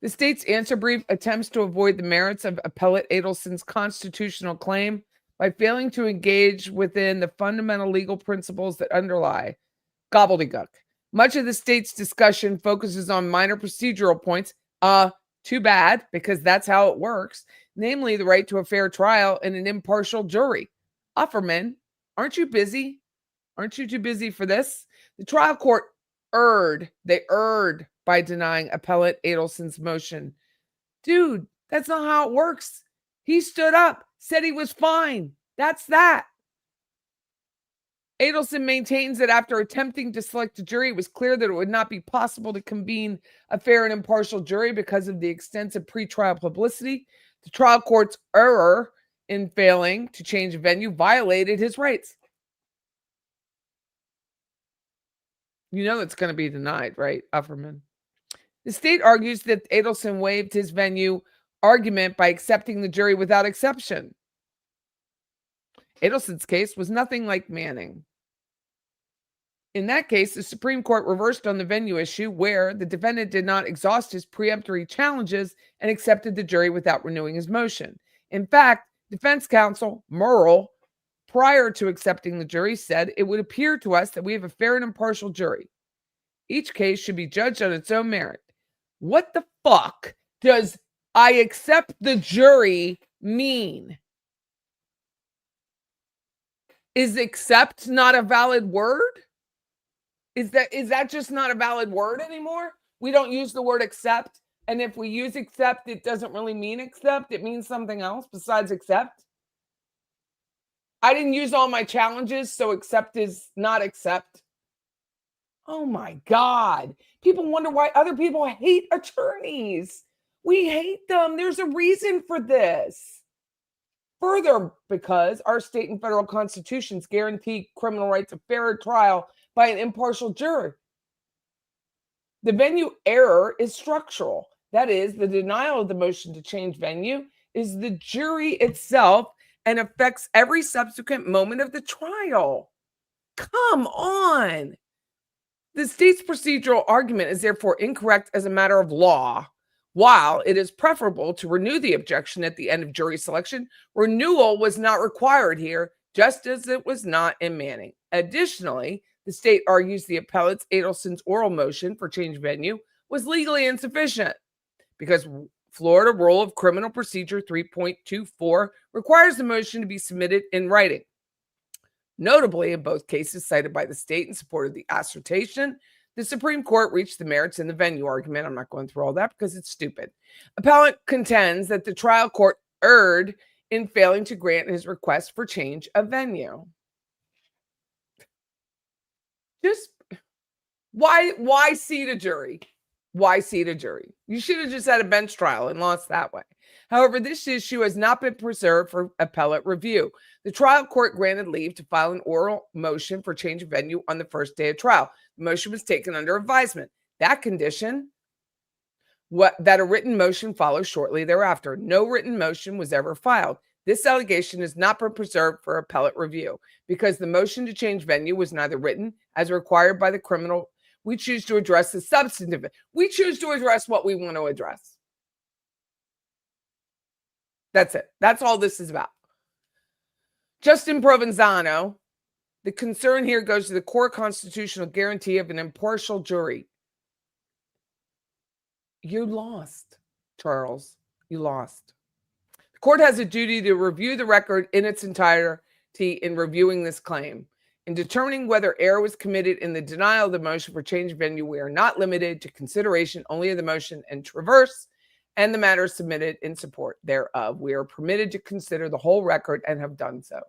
The state's answer brief attempts to avoid the merits of Appellate Adelson's constitutional claim by failing to engage within the fundamental legal principles that underlie gobbledygook. Much of the state's discussion focuses on minor procedural points. Too bad, because that's how it works. Namely, the right to a fair trial and an impartial jury. Offerman, aren't you busy? Aren't you too busy for this? The trial court erred. They erred by denying Appellate Adelson's motion. Dude, that's not how it works. He stood up, said he was fine. That's that. Adelson maintains that after attempting to select a jury, it was clear that it would not be possible to convene a fair and impartial jury because of the extensive pretrial publicity. The trial court's error in failing to change venue violated his rights. You know it's going to be denied, right, Ufferman? The state argues that Adelson waived his venue argument by accepting the jury without exception. Adelson's case was nothing like Manning. In that case, the Supreme Court reversed on the venue issue where the defendant did not exhaust his preemptory challenges and accepted the jury without renewing his motion. In fact, defense counsel Murrell, prior to accepting the jury, said, "It would appear to us that we have a fair and impartial jury. Each case should be judged on its own merit." What the fuck does "I accept the jury" mean? Is accept not a valid word? Is that just not a valid word anymore? We don't use the word accept. And if we use accept, it doesn't really mean accept. It means something else besides accept. I didn't use all my challenges, so accept is not accept. Oh my God. People wonder why other people hate attorneys. We hate them. There's a reason for this. Further, because our state and federal constitutions guarantee criminal rights of fair trial by an impartial jury. The venue error is structural. That is, the denial of the motion to change venue is the jury itself and affects every subsequent moment of the trial. Come on. The state's procedural argument is therefore incorrect as a matter of law. While it is preferable to renew the objection at the end of jury selection, renewal was not required here, just as it was not in Manning. Additionally, the state argues the appellate's Adelson's oral motion for change venue was legally insufficient because Florida Rule of Criminal Procedure 3.24 requires the motion to be submitted in writing. Notably, in both cases cited by the state in support of the assertion, the Supreme Court reached the merits in the venue argument. I'm not going through all that because it's stupid. Appellant contends that the trial court erred in failing to grant his request for change of venue. Just why seat a jury? Why seat a jury? You should have just had a bench trial and lost that way. However, this issue has not been preserved for appellate review. The trial court granted leave to file an oral motion for change of venue on the first day of trial. The motion was taken under advisement. That condition, that a written motion follows shortly thereafter. No written motion was ever filed. This allegation has not been preserved for appellate review because the motion to change venue was neither written as required by the criminal. We choose to address the substantive. We choose to address what we want to address. That's it. That's all this is about. Justin Provenzano, the concern here goes to the core constitutional guarantee of an impartial jury. You lost, Charles. You lost. The court has a duty to review the record in its entirety in reviewing this claim. In determining whether error was committed in the denial of the motion for change of venue, we are not limited to consideration only of the motion and traverse and the matters submitted in support thereof. We are permitted to consider the whole record and have done so.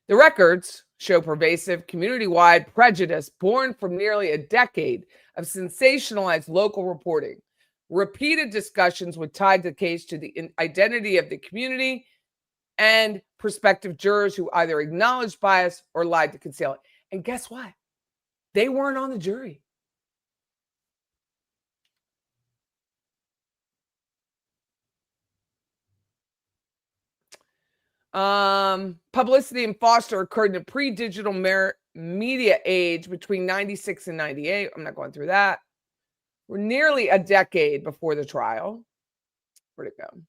The records show pervasive, community-wide prejudice born from nearly a decade of sensationalized local reporting, repeated discussions which tied the case to the identity of the community, and prospective jurors who either acknowledged bias or lied to conceal it. And guess what? They weren't on the jury. Publicity and Foster occurred in a pre-digital media age between 96 and 98. I'm not going through that. We're nearly a decade before the trial. Where'd it go?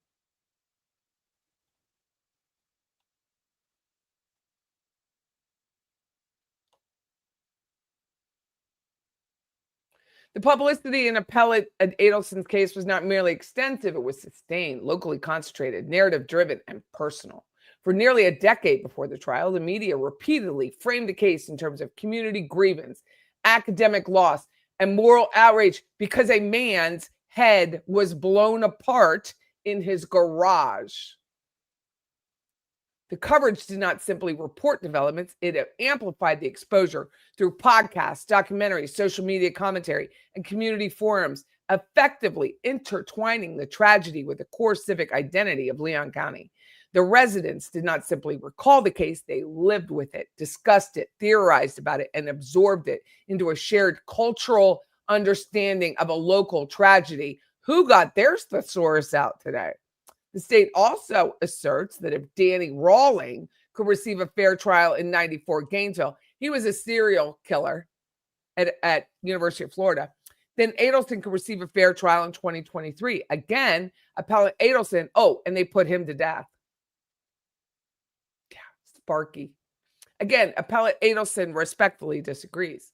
The publicity in appellate Adelson's case was not merely extensive, it was sustained, locally concentrated, narrative-driven, and personal. For nearly a decade before the trial, the media repeatedly framed the case in terms of community grievance, academic loss, and moral outrage because a man's head was blown apart in his garage. The coverage did not simply report developments, it amplified the exposure through podcasts, documentaries, social media commentary, and community forums, effectively intertwining the tragedy with the core civic identity of Leon County. The residents did not simply recall the case, they lived with it, discussed it, theorized about it, and absorbed it into a shared cultural understanding of a local tragedy. Who got their thesaurus out today? The state also asserts that if Danny Rawling could receive a fair trial in 94 Gainesville, he was a serial killer at University of Florida, then Adelson could receive a fair trial in 2023. Again, appellant Adelson, and they put him to death. Yeah, Sparky. Again, appellant Adelson respectfully disagrees.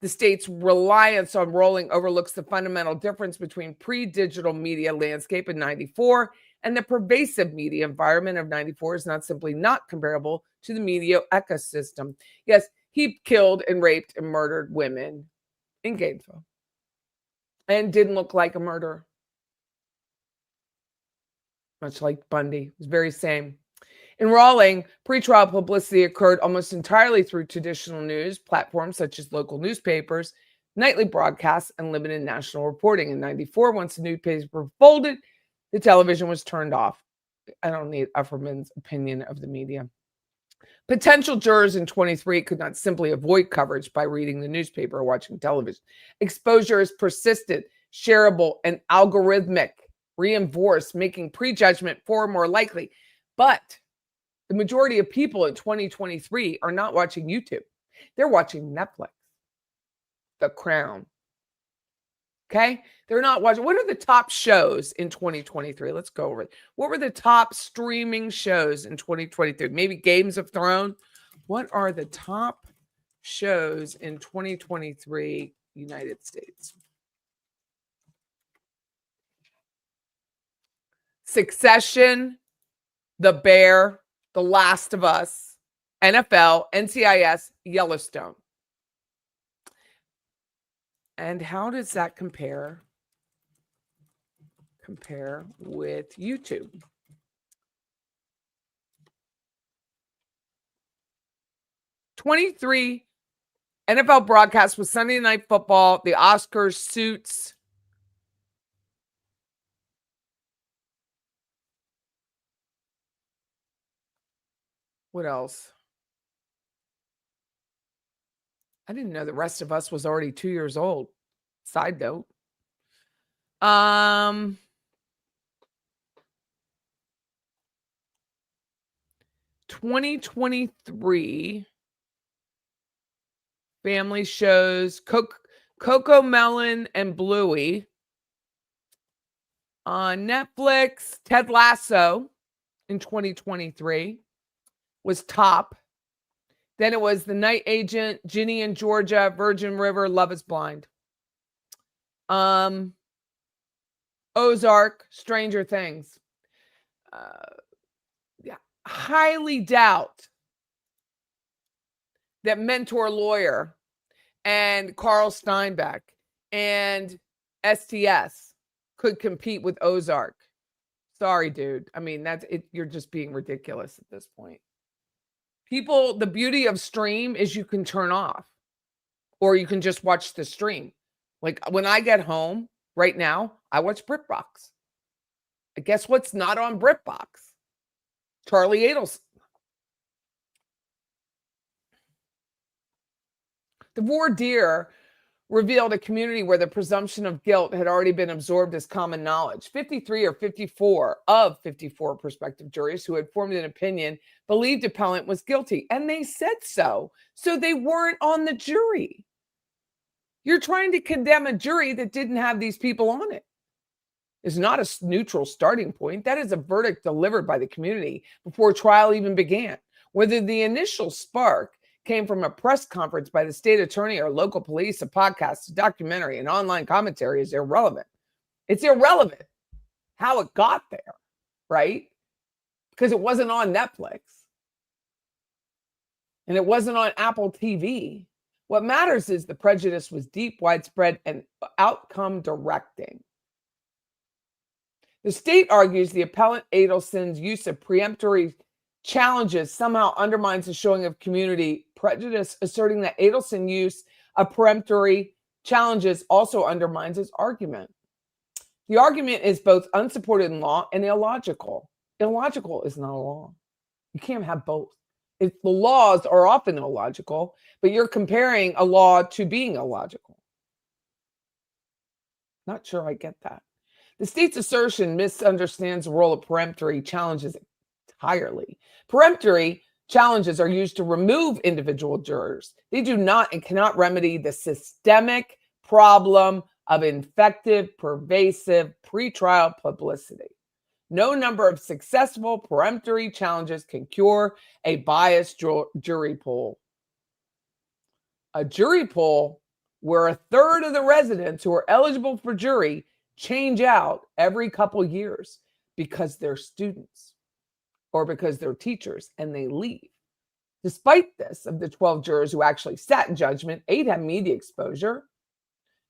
The state's reliance on Rawling overlooks the fundamental difference between pre-digital media landscape in 94 and the pervasive media environment of 94 is not simply not comparable to the media ecosystem. Yes, he killed and raped and murdered women in Gainesville and didn't look like a murderer. Much like Bundy. It was very same. In Rawling, pretrial publicity occurred almost entirely through traditional news platforms such as local newspapers, nightly broadcasts, and limited national reporting. In 94, once the newspaper folded, the television was turned off. I don't need Ufferman's opinion of the media. Potential jurors in 23 could not simply avoid coverage by reading the newspaper or watching television. Exposure is persistent, shareable, and algorithmic, reinforced, making prejudgment far more likely. But the majority of people in 2023 are not watching YouTube. They're watching Netflix, The Crown. Okay? They're not watching. What are the top shows in 2023? Let's go over it. What were the top streaming shows in 2023? Maybe Games of Thrones. What are the top shows in 2023 United States? Succession, The Bear, The Last of Us, NFL, NCIS, Yellowstone. And how does that compare with YouTube? NFL broadcast with Sunday Night Football, the Oscars, Suits. What else? I didn't know The Rest of Us was already 2 years old. Side note. 2023 family shows Coco Melon and Bluey on Netflix. Ted Lasso in 2023 was top. Then it was The Night Agent, Ginny and Georgia, Virgin River, Love is Blind. Ozark, Stranger Things. Yeah, highly doubt that Mentor Lawyer and Carl Steinbeck and STS could compete with Ozark. Sorry, dude. I mean, that's it. You're just being ridiculous at this point. People, the beauty of stream is you can turn off or you can just watch the stream. Like when I get home right now, I watch BritBox. And guess what's not on BritBox? Charlie Adelson. The voir dire revealed a community where the presumption of guilt had already been absorbed as common knowledge. 53 or 54 of 54 prospective juries who had formed an opinion believed appellant was guilty, and they said so. So they weren't on the jury. You're trying to condemn a jury that didn't have these people on it. It's not a neutral starting point. That is a verdict delivered by the community before trial even began. Whether the initial spark came from a press conference by the state attorney or local police, a podcast, a documentary, an online commentary is irrelevant. It's irrelevant how it got there, right? Because it wasn't on Netflix and it wasn't on Apple TV. What matters is the prejudice was deep, widespread, and outcome directing. The state argues the appellant Adelson's use of preemptory challenges somehow undermines the showing of community prejudice, asserting that Adelson's use of peremptory challenges also undermines his argument. The argument is both unsupported in law and illogical. Illogical is not a law. You can't have both. The laws are often illogical, but you're comparing a law to being illogical. Not sure I get that. The state's assertion misunderstands the role of peremptory challenges entirely. Peremptory challenges are used to remove individual jurors. They do not and cannot remedy the systemic problem of infective, pervasive pretrial publicity. No number of successful peremptory challenges can cure a biased jury pool. A jury pool where a third of the residents who are eligible for jury change out every couple years because they're students or because they're teachers and they leave. Despite this, of the 12 jurors who actually sat in judgment, 8 had media exposure.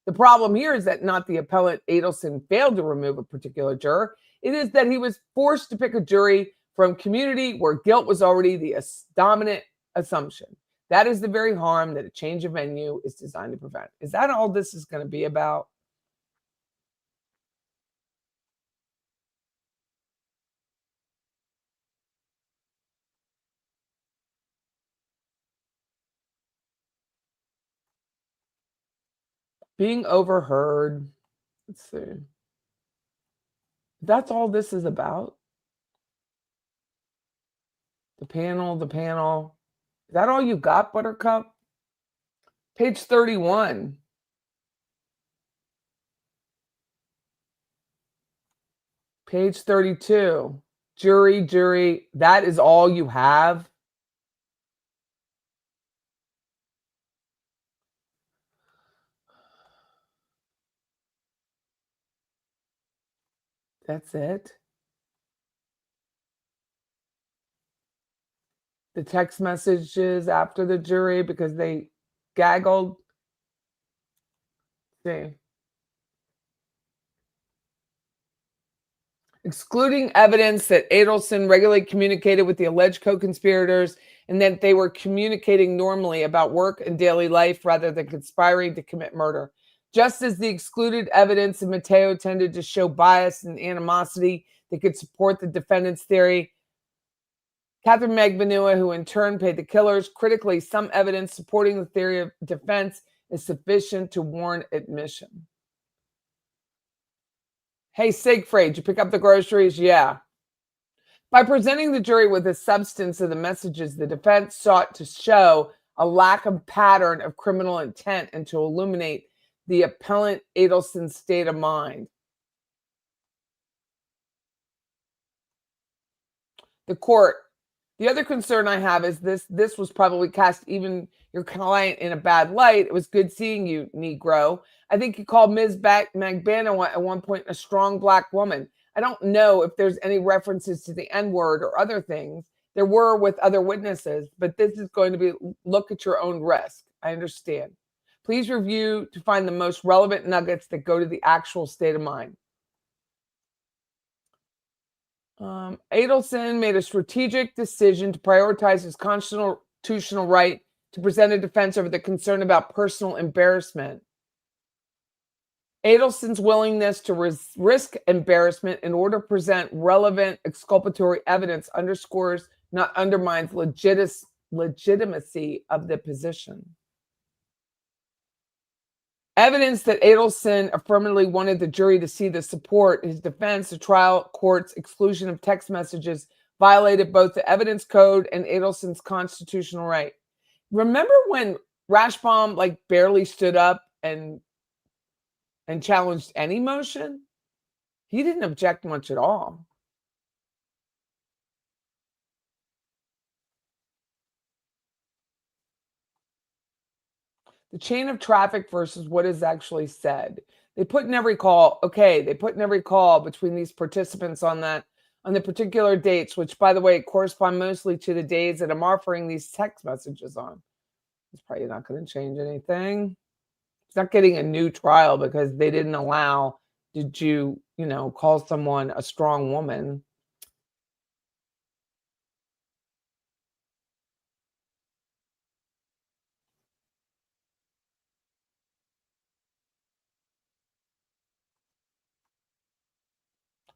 The problem here is that not the appellant Adelson failed to remove a particular juror. It is that he was forced to pick a jury from community where guilt was already the dominant assumption. That is the very harm that a change of venue is designed to prevent. Is that all this is going to be about? Being overheard. Let's see. That's all this is about. The panel. Is that all you got, Buttercup? Page 31. Page 32. Jury. That is all you have? That's it? The text messages after the jury because they gaggled. See. Excluding evidence that Adelson regularly communicated with the alleged co-conspirators and that they were communicating normally about work and daily life rather than conspiring to commit murder. Just as the excluded evidence of Mateo tended to show bias and animosity that could support the defendant's theory, Catherine Magbanua, who in turn paid the killers, critically, some evidence supporting the theory of defense is sufficient to warrant admission. Hey, Siegfried, did you pick up the groceries? Yeah. By presenting the jury with the substance of the messages, the defense sought to show a lack of pattern of criminal intent and to illuminate the appellant Adelson's state of mind. The court. The other concern I have is this was probably cast even your client in a bad light. It was good seeing you, Negro. I think you called Ms. Magbanua at one point a strong black woman. I don't know if there's any references to the N-word or other things. There were with other witnesses, but this is going to be look at your own risk. I understand. Please review to find the most relevant nuggets that go to the actual state of mind. Adelson made a strategic decision to prioritize his constitutional right to present a defense over the concern about personal embarrassment. Adelson's willingness to risk embarrassment in order to present relevant exculpatory evidence underscores, not undermines, legitimacy of the position. Evidence that Adelson affirmatively wanted the jury to see the support his defense, the trial court's exclusion of text messages violated both the evidence code and Adelson's constitutional right. Remember when Rashbaum like barely stood up and challenged any motion? He didn't object much at all. The chain of traffic versus what is actually said. They put in every call, okay, they put in every call between these participants on the particular dates, which by the way, correspond mostly to the days that I'm offering these text messages on. It's probably not going to change anything. It's not getting a new trial because they didn't allow, did you call someone a strong woman?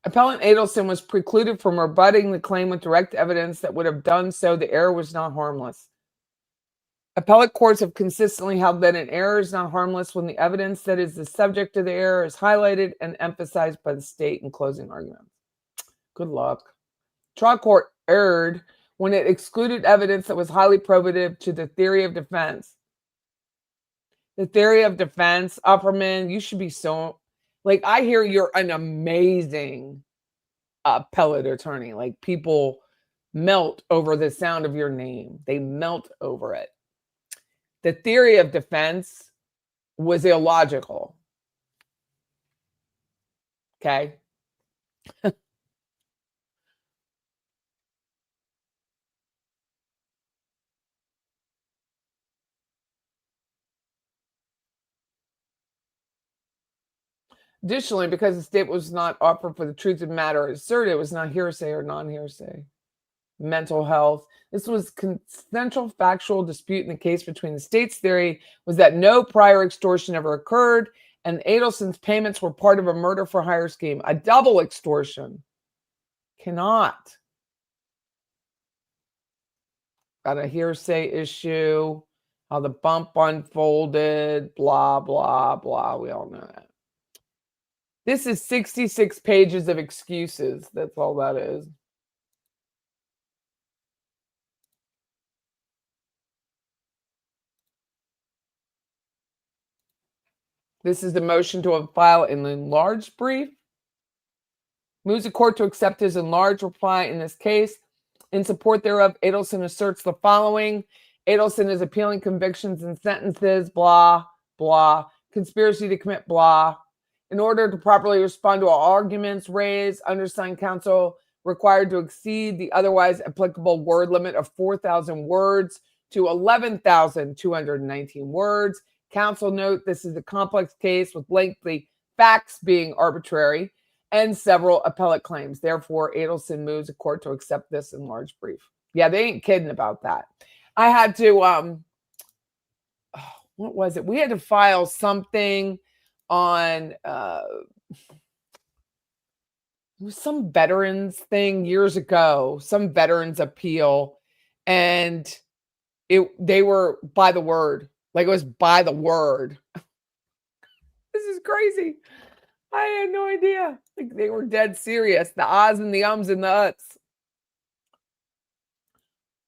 Appellant Adelson was precluded from rebutting the claim with direct evidence that would have done so. The error was not harmless. Appellate courts have consistently held that an error is not harmless when the evidence that is the subject of the error is highlighted and emphasized by the state in closing arguments. Good luck. Trial court erred when it excluded evidence that was highly probative to the theory of defense. The theory of defense, Upperman, you should be so... Like, I hear you're an amazing appellate attorney. Like, people melt over the sound of your name. They melt over it. The theory of defense was illogical. Okay? Additionally, because the state was not offered for the truth of the matter asserted, it was not hearsay or non-hearsay. Mental health. This was central factual dispute in the case between the state's theory was that no prior extortion ever occurred, and Adelson's payments were part of a murder for hire scheme. A double extortion. Cannot. Got a hearsay issue. How the bump unfolded. Blah, blah, blah. We all know that. This is 66 pages of excuses. That's all that is. This is the motion to file an enlarged brief. Moves the court to accept his enlarged reply in this case. In support thereof, Adelson asserts the following. Adelson is appealing convictions and sentences, blah, blah. Conspiracy to commit, blah. In order to properly respond to all arguments raised, undersigned counsel required to exceed the otherwise applicable word limit of 4,000 words to 11,219 words. Counsel note this is a complex case with lengthy facts being arbitrary and several appellate claims. Therefore, Adelson moves the court to accept this enlarged brief. Yeah, they ain't kidding about that. I had to what was it? We had to file something on it was some veterans thing years ago, some veterans appeal, and they were by the word. Like it was by the word. This is crazy. I had no idea. Like they were dead serious. The ahs and the ums and the uts.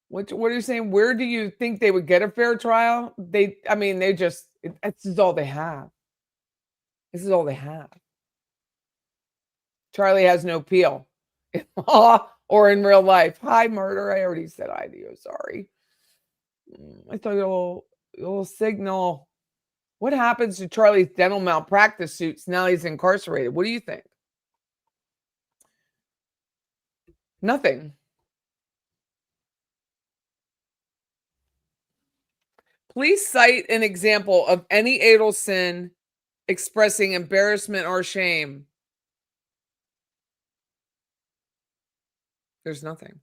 What are you saying? Where do you think they would get a fair trial? They just, this is all they have. This is all they have. Charlie has no appeal in law or in real life. Hi, murder. I already said hi to you. Sorry. I thought a little signal. What happens to Charlie's dental malpractice suits now he's incarcerated? What do you think? Nothing. Please cite an example of any Adelson expressing embarrassment or shame. There's nothing.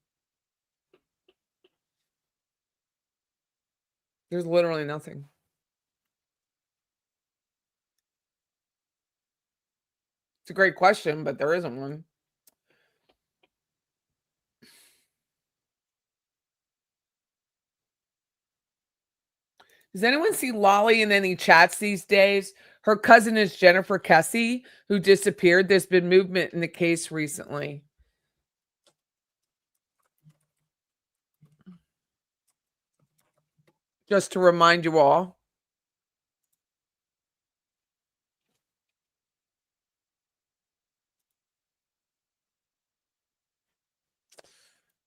There's literally nothing. It's a great question, but there isn't one. Does anyone see Lolly in any chats these days? Her cousin is Jennifer Kesse, who disappeared. There's been movement in the case recently. Just to remind you all.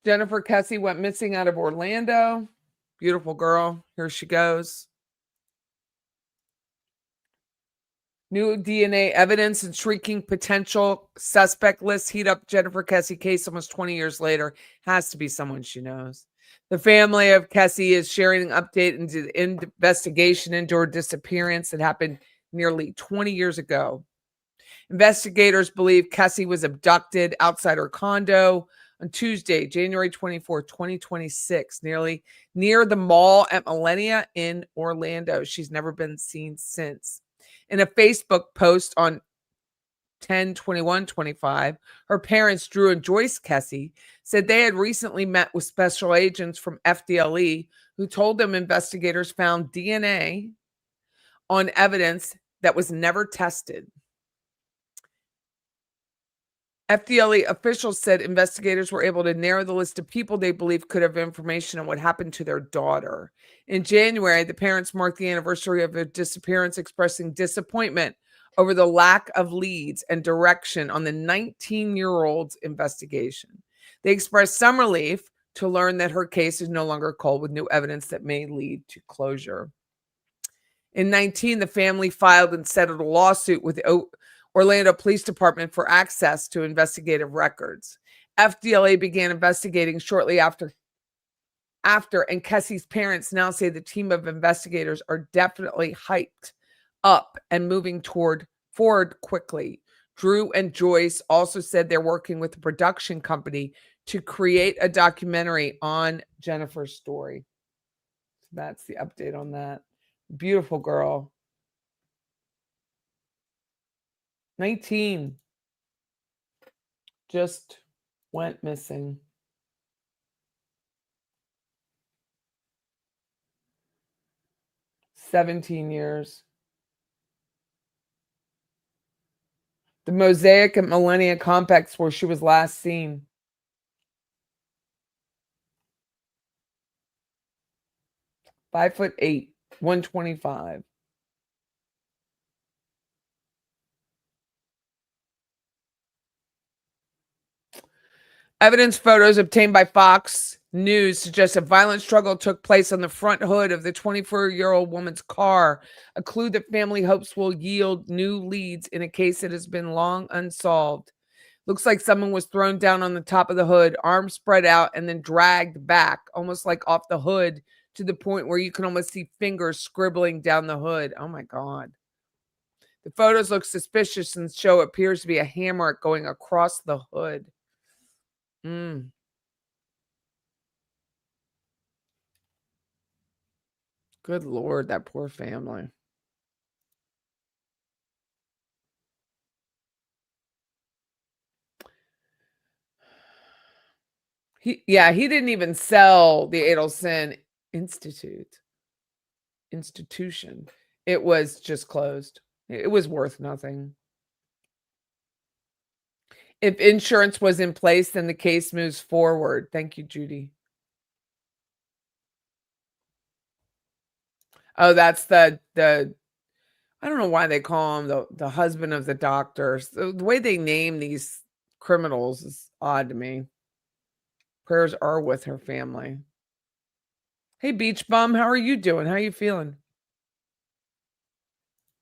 Jennifer Kesse went missing out of Orlando. Beautiful girl. Here she goes. New DNA evidence and shrieking potential suspect list heat up Jennifer Kesse case almost 20 years later. Has to be someone she knows. The family of Kesse is sharing an update into the investigation into her disappearance that happened nearly 20 years ago. Investigators believe Kesse was abducted outside her condo on Tuesday, January 24, 2026, near the mall at Millennia in Orlando. She's never been seen since. In a Facebook post on 10/21/25, her parents, Drew and Joyce Kesse, said they had recently met with special agents from FDLE who told them investigators found DNA on evidence that was never tested. FDLE officials said investigators were able to narrow the list of people they believe could have information on what happened to their daughter. In January, the parents marked the anniversary of her disappearance, expressing disappointment over the lack of leads and direction on the 19-year-old's investigation. They expressed some relief to learn that her case is no longer cold with new evidence that may lead to closure. In 2019, the family filed and settled a lawsuit with the Orlando Police Department for access to investigative records. FDLE began investigating shortly after, and Kesse's parents now say the team of investigators are definitely hyped up and moving forward quickly. Drew and Joyce also said they're working with a production company to create a documentary on Jennifer's story. So that's the update on that. Beautiful girl. 19. Just went missing. "17 years. The Mosaic at Millennia Complex where she was last seen. "5'8", 125. Evidence photos obtained by Fox News suggest a violent struggle took place on the front hood of the 24-year-old woman's car, a clue that family hopes will yield new leads in a case that has been long unsolved. Looks like someone was thrown down on the top of the hood, arms spread out, and then dragged back, almost like off the hood, to the point where you can almost see fingers scribbling down the hood. Oh my God. The photos look suspicious and show what appears to be a hammer going across the hood. Good Lord, that poor family. He didn't even sell the Adelson institution. It was just closed. It was worth nothing. If insurance was in place, then the case moves forward. Thank you, Judy. Oh, that's the I don't know why they call him the husband of the doctors. The way they name these criminals is odd to me. Prayers are with her family. Hey, Beach Bum, how are you doing? How are you feeling?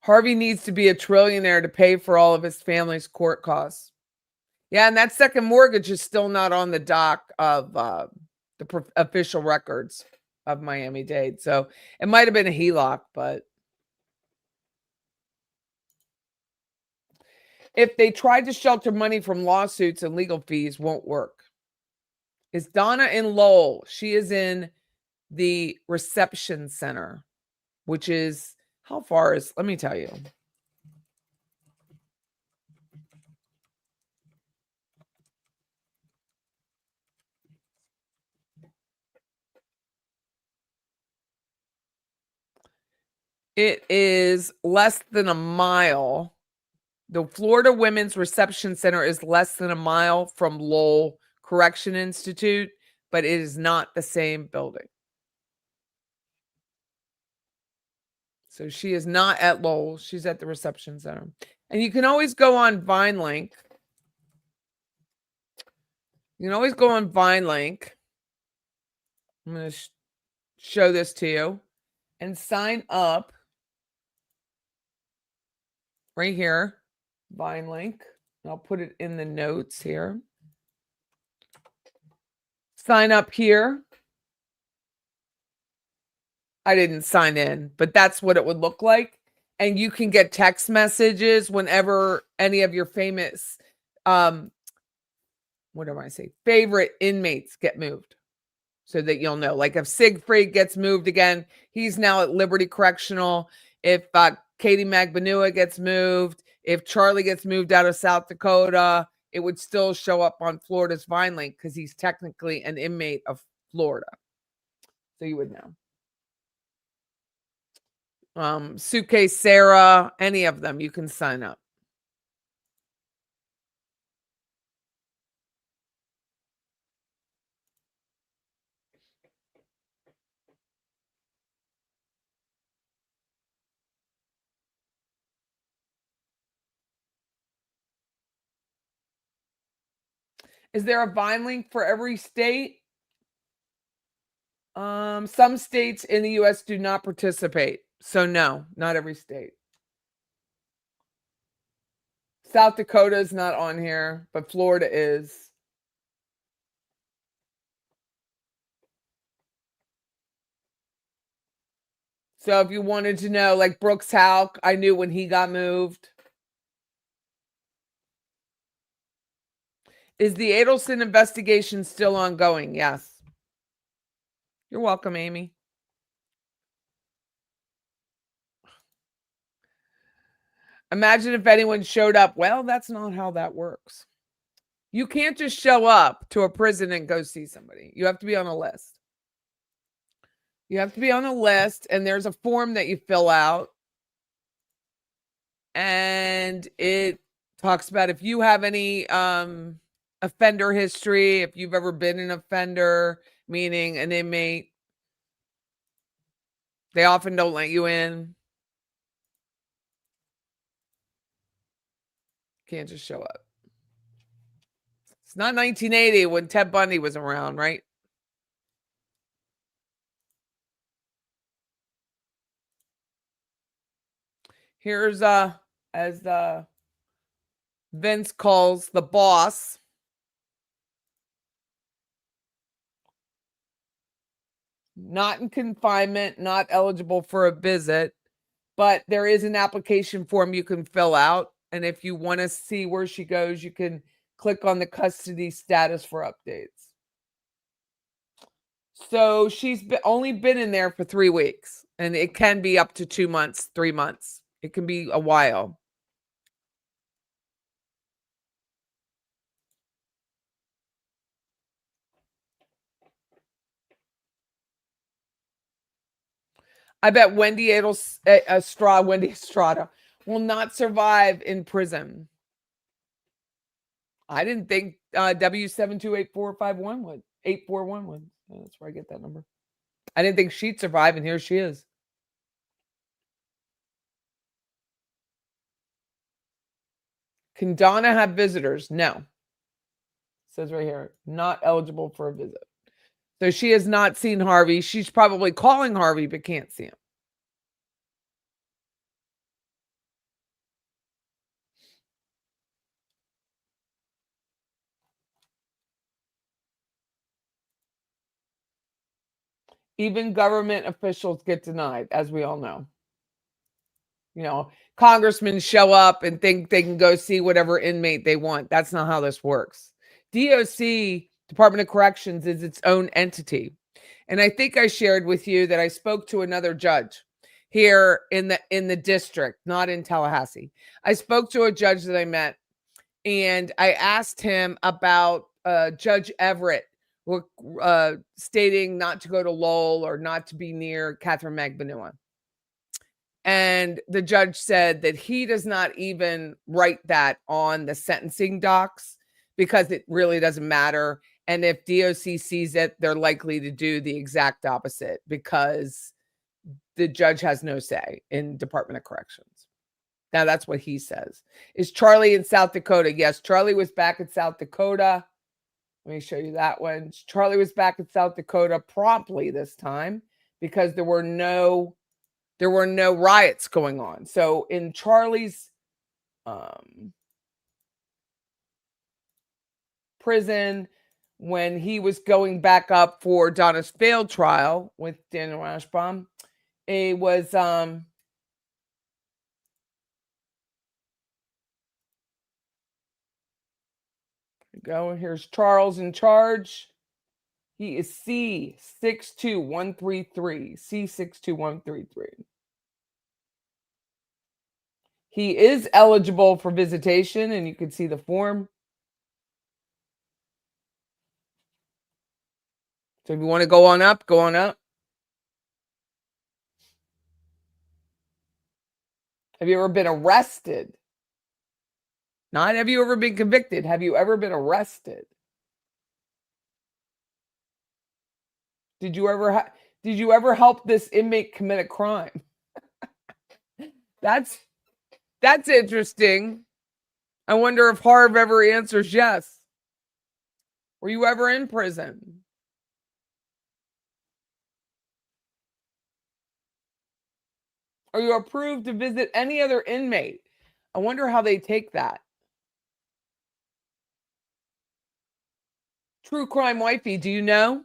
Harvey needs to be a trillionaire to pay for all of his family's court costs. Yeah, and that second mortgage is still not on the dock of the official records of Miami-Dade. So it might have been a HELOC, but if they tried to shelter money from lawsuits and legal fees, won't work. Is Donna in Lowell? She is in the reception center, which is, how far is, let me tell you. It is less than a mile. The Florida Women's Reception Center is less than a mile from Lowell Correction Institute, but it is not the same building. So she is not at Lowell. She's at the reception center. And you can always go on VineLink. You can always go on VineLink. I'm going to show this to you and sign up right here. VineLink. I'll put it in the notes here. Sign up here. I didn't sign in, but that's what it would look like. And you can get text messages whenever any of your famous, favorite inmates get moved, so that you'll know. Like if Siegfried gets moved again, he's now at Liberty Correctional. If Katie Magbanua gets moved, if Charlie gets moved out of South Dakota, it would still show up on Florida's VineLink because he's technically an inmate of Florida. So you would know. Suitcase Sarah, any of them, you can sign up. Is there a VineLink for every state? Some states in the U.S. do not participate. So no, not every state. South Dakota is not on here, but Florida is. So if you wanted to know, like Brooks Halk, I knew when he got moved. Is the Adelson investigation still ongoing? Yes. You're welcome, Amy. Imagine if anyone showed up. Well, that's not how that works. You can't just show up to a prison and go see somebody. You have to be on a list. You have to be on a list, and there's a form that you fill out. And it talks about if you have any offender history, if you've ever been an offender, meaning an inmate. They often don't let you in. Can't just show up. It's not 1980 when Ted Bundy was around, right? Here's as Vince calls the boss. Not in confinement, not eligible for a visit, but there is an application form you can fill out. And if you want to see where she goes, you can click on the custody status for updates. So she's only been in there for 3 weeks. And it can be up to 2 months, 3 months. It can be a while. I bet Wendy Estrada will not survive in prison. I didn't think W7284551 would. 841 would. That's where I get that number. I didn't think she'd survive, and here she is. Can Donna have visitors? No. It says right here, not eligible for a visit. So she has not seen Harvey. She's probably calling Harvey, but can't see him. Even government officials get denied, as we all know. You know, congressmen show up and think they can go see whatever inmate they want. That's not how this works. DOC, Department of Corrections, is its own entity. And I think I shared with you that I spoke to another judge here in the district, not in Tallahassee. I spoke to a judge that I met, and I asked him about Judge Everett stating not to go to Lowell or not to be near Catherine Magbanua. And the judge said that he does not even write that on the sentencing docs because it really doesn't matter. And if DOC sees it, they're likely to do the exact opposite because the judge has no say in Department of Corrections. Now, that's what he says. Is Charlie in South Dakota? Yes, Charlie was back in South Dakota. Let me show you that one. Charlie was back in South Dakota promptly this time because there were no riots going on. So in Charlie's prison, when he was going back up for Donna's failed trial with Daniel Ashbaum, it was go. Here's Charles in charge. He is C62133. C62133. He is eligible for visitation, and you can see the form. So if you want to go on up, go on up. Have you ever been arrested? Not have you ever been convicted. Have you ever been arrested? Did you ever help this inmate commit a crime? That's interesting. I wonder if Harv ever answers yes. Were you ever in prison? Are you approved to visit any other inmate? I wonder how they take that. True Crime Wifey, do you know?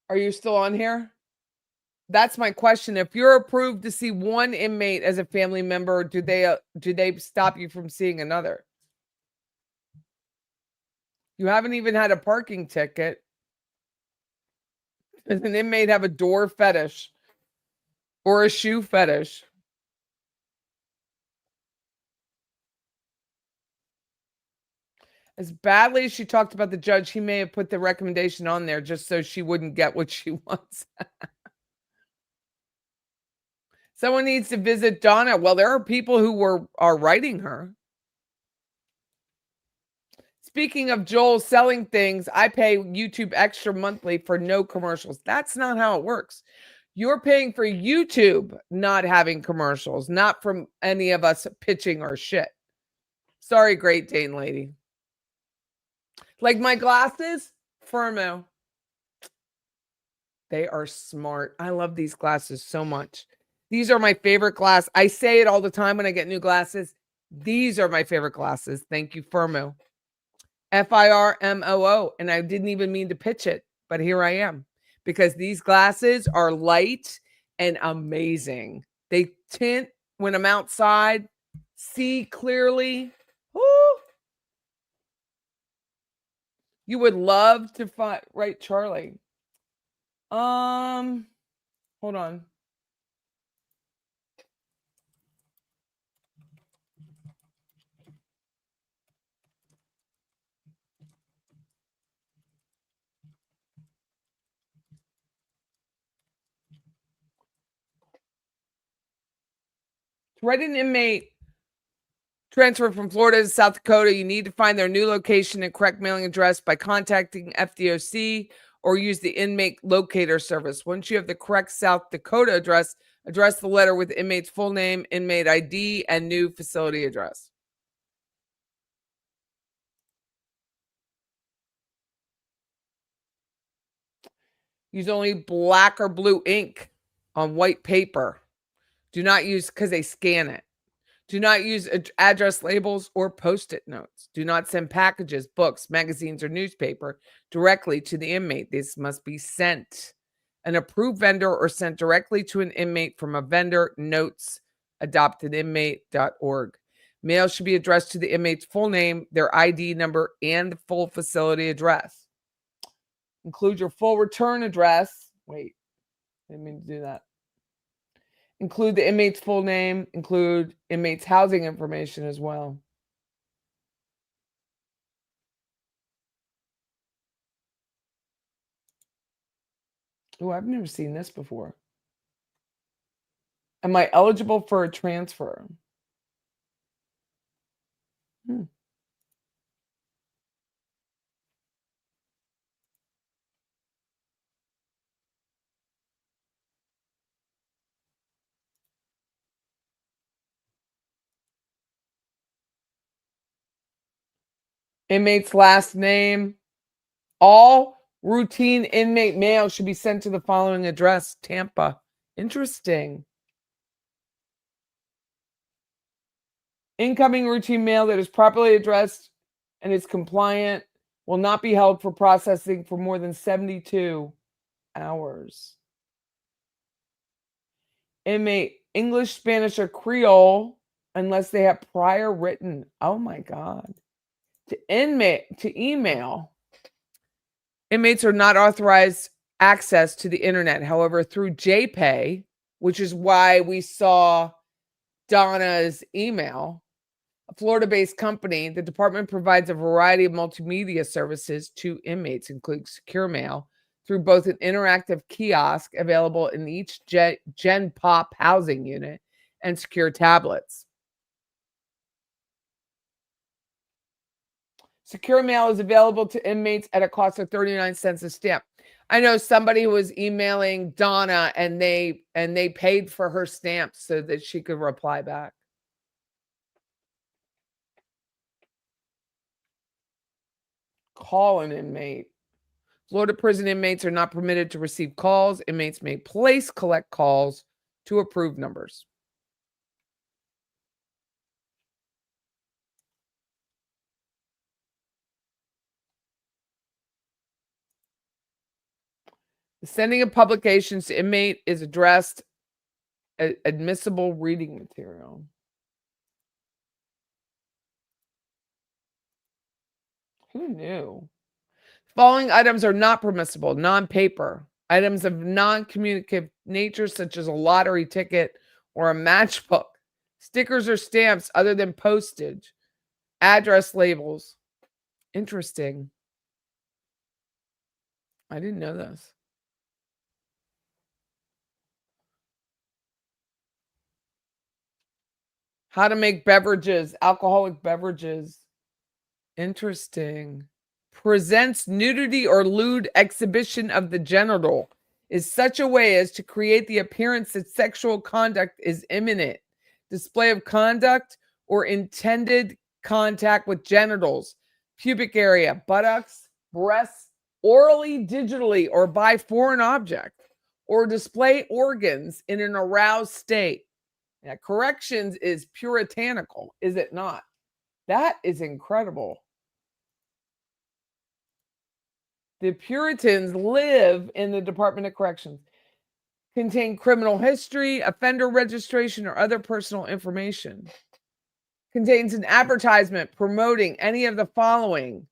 Are you still on here? That's my question. If you're approved to see one inmate as a family member, do they stop you from seeing another? You haven't even had a parking ticket. Does an inmate have a door fetish or a shoe fetish? As badly as she talked about the judge, he may have put the recommendation on there just so she wouldn't get what she wants. Someone needs to visit Donna. Well, there are people who are writing her. Speaking of Joel selling things, I pay YouTube extra monthly for no commercials. That's not how it works. You're paying for YouTube not having commercials, not from any of us pitching our shit. Sorry, Great Dane lady. Like my glasses, Firmo. They are smart. I love these glasses so much. These are my favorite glass. I say it all the time when I get new glasses. These are my favorite glasses. Thank you, Firmo. Firmoo. And I didn't even mean to pitch it, but here I am. Because these glasses are light and amazing. They tint when I'm outside, see clearly. Woo! You would love to find, right, Charlie? Hold on. To write an inmate transfer from Florida to South Dakota, you need to find their new location and correct mailing address by contacting FDOC or use the inmate locator service. Once you have the correct South Dakota address, address the letter with the inmate's full name, inmate ID, and new facility address. Use only black or blue ink on white paper. Do not use, because they scan it. Do not use address labels or post-it notes. Do not send packages, books, magazines, or newspaper directly to the inmate. This must be sent an approved vendor or sent directly to an inmate from a vendor. Notes, adoptedinmate.org. Mail should be addressed to the inmate's full name, their ID number, and the full facility address. Include your full return address. Wait, I didn't mean to do that. Include the inmate's full name. Include inmate's housing information as well. Oh, I've never seen this before. Am I eligible for a transfer? Inmate's last name. All routine inmate mail should be sent to the following address, Tampa. Interesting. Incoming routine mail that is properly addressed and is compliant will not be held for processing for more than 72 hours. Inmate English, Spanish, or Creole, unless they have prior written. Oh my God. To email. Inmates are not authorized access to the internet. However, through JPay, which is why we saw Donna's email, a Florida-based company, the department provides a variety of multimedia services to inmates, including secure mail, through both an interactive kiosk available in each Gen Pop housing unit and secure tablets. Secure mail is available to inmates at a cost of 39 cents a stamp. I know somebody who was emailing Donna and they paid for her stamps so that she could reply back. Call an inmate. Florida prison inmates are not permitted to receive calls. Inmates may collect calls to approved numbers. The sending of publications to inmate is addressed admissible reading material. Who knew? Following items are not permissible: non-paper, items of non-communicative nature such as a lottery ticket or a matchbook, stickers or stamps other than postage, address labels. Interesting. I didn't know this. How to make beverages, alcoholic beverages. Interesting. Presents nudity or lewd exhibition of the genital is such a way as to create the appearance that sexual conduct is imminent. Display of conduct or intended contact with genitals, pubic area, buttocks, breasts, orally, digitally, or by foreign object, or display organs in an aroused state. Now, corrections is puritanical, is it not? That is incredible. The Puritans live in the Department of Corrections. Contain criminal history, offender registration, or other personal information. Contains an advertisement promoting any of the following.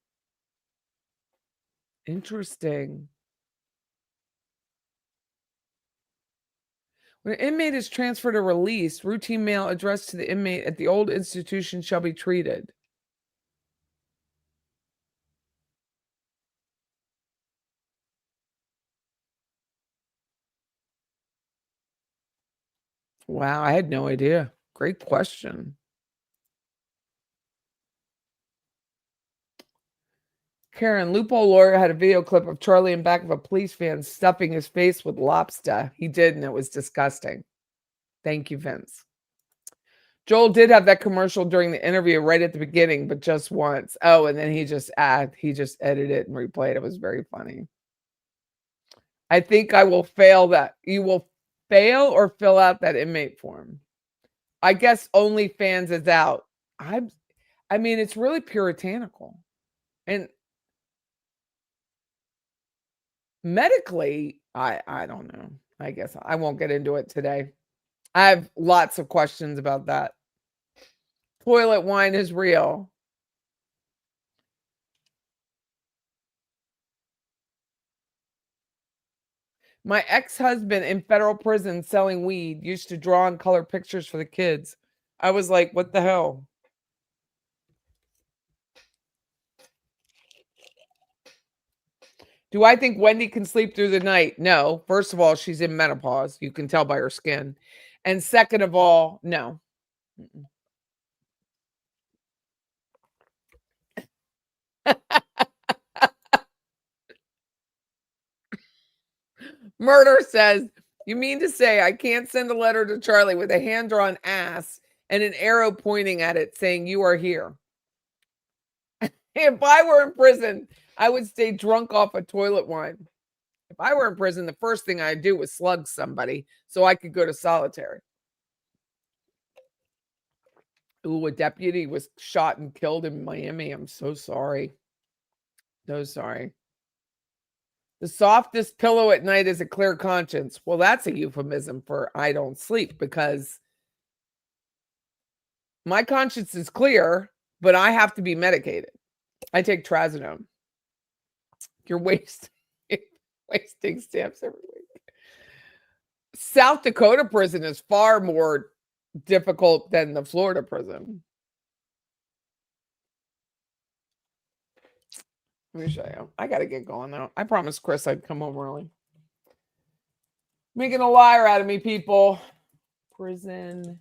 Interesting. When an inmate is transferred or released, routine mail addressed to the inmate at the old institution shall be treated. Wow, I had no idea. Great question. Karen, loophole lawyer had a video clip of Charlie in back of a police van stuffing his face with lobster. He did, and it was disgusting. Thank you, Vince. Joel did have that commercial during the interview right at the beginning, but just once. Oh, and then he just edited it and replayed it. It was very funny. I think I will fail that. You will fail or fill out that inmate form. I guess OnlyFans is out. I mean, it's really puritanical. And medically, I don't know. I guess I won't get into it today. I have lots of questions about that. Toilet wine is real. My ex-husband in federal prison selling weed used to draw and color pictures for the kids. I was like, what the hell? Do I think Wendy can sleep through the night? No. First of all, she's in menopause. You can tell by her skin. And second of all, no. Murder says, you mean to say I can't send a letter to Charlie with a hand-drawn ass and an arrow pointing at it saying you are here? If I were in prison, I would stay drunk off of toilet wine. If I were in prison, the first thing I'd do was slug somebody so I could go to solitary. Ooh, a deputy was shot and killed in Miami. I'm so sorry. So sorry. The softest pillow at night is a clear conscience. Well, that's a euphemism for I don't sleep, because my conscience is clear, but I have to be medicated. I take trazodone. You're wasting stamps every week. South Dakota prison is far more difficult than the Florida prison. Let me show you. I got to get going now. I promised Chris I'd come home early. Making a liar out of me, people. Prison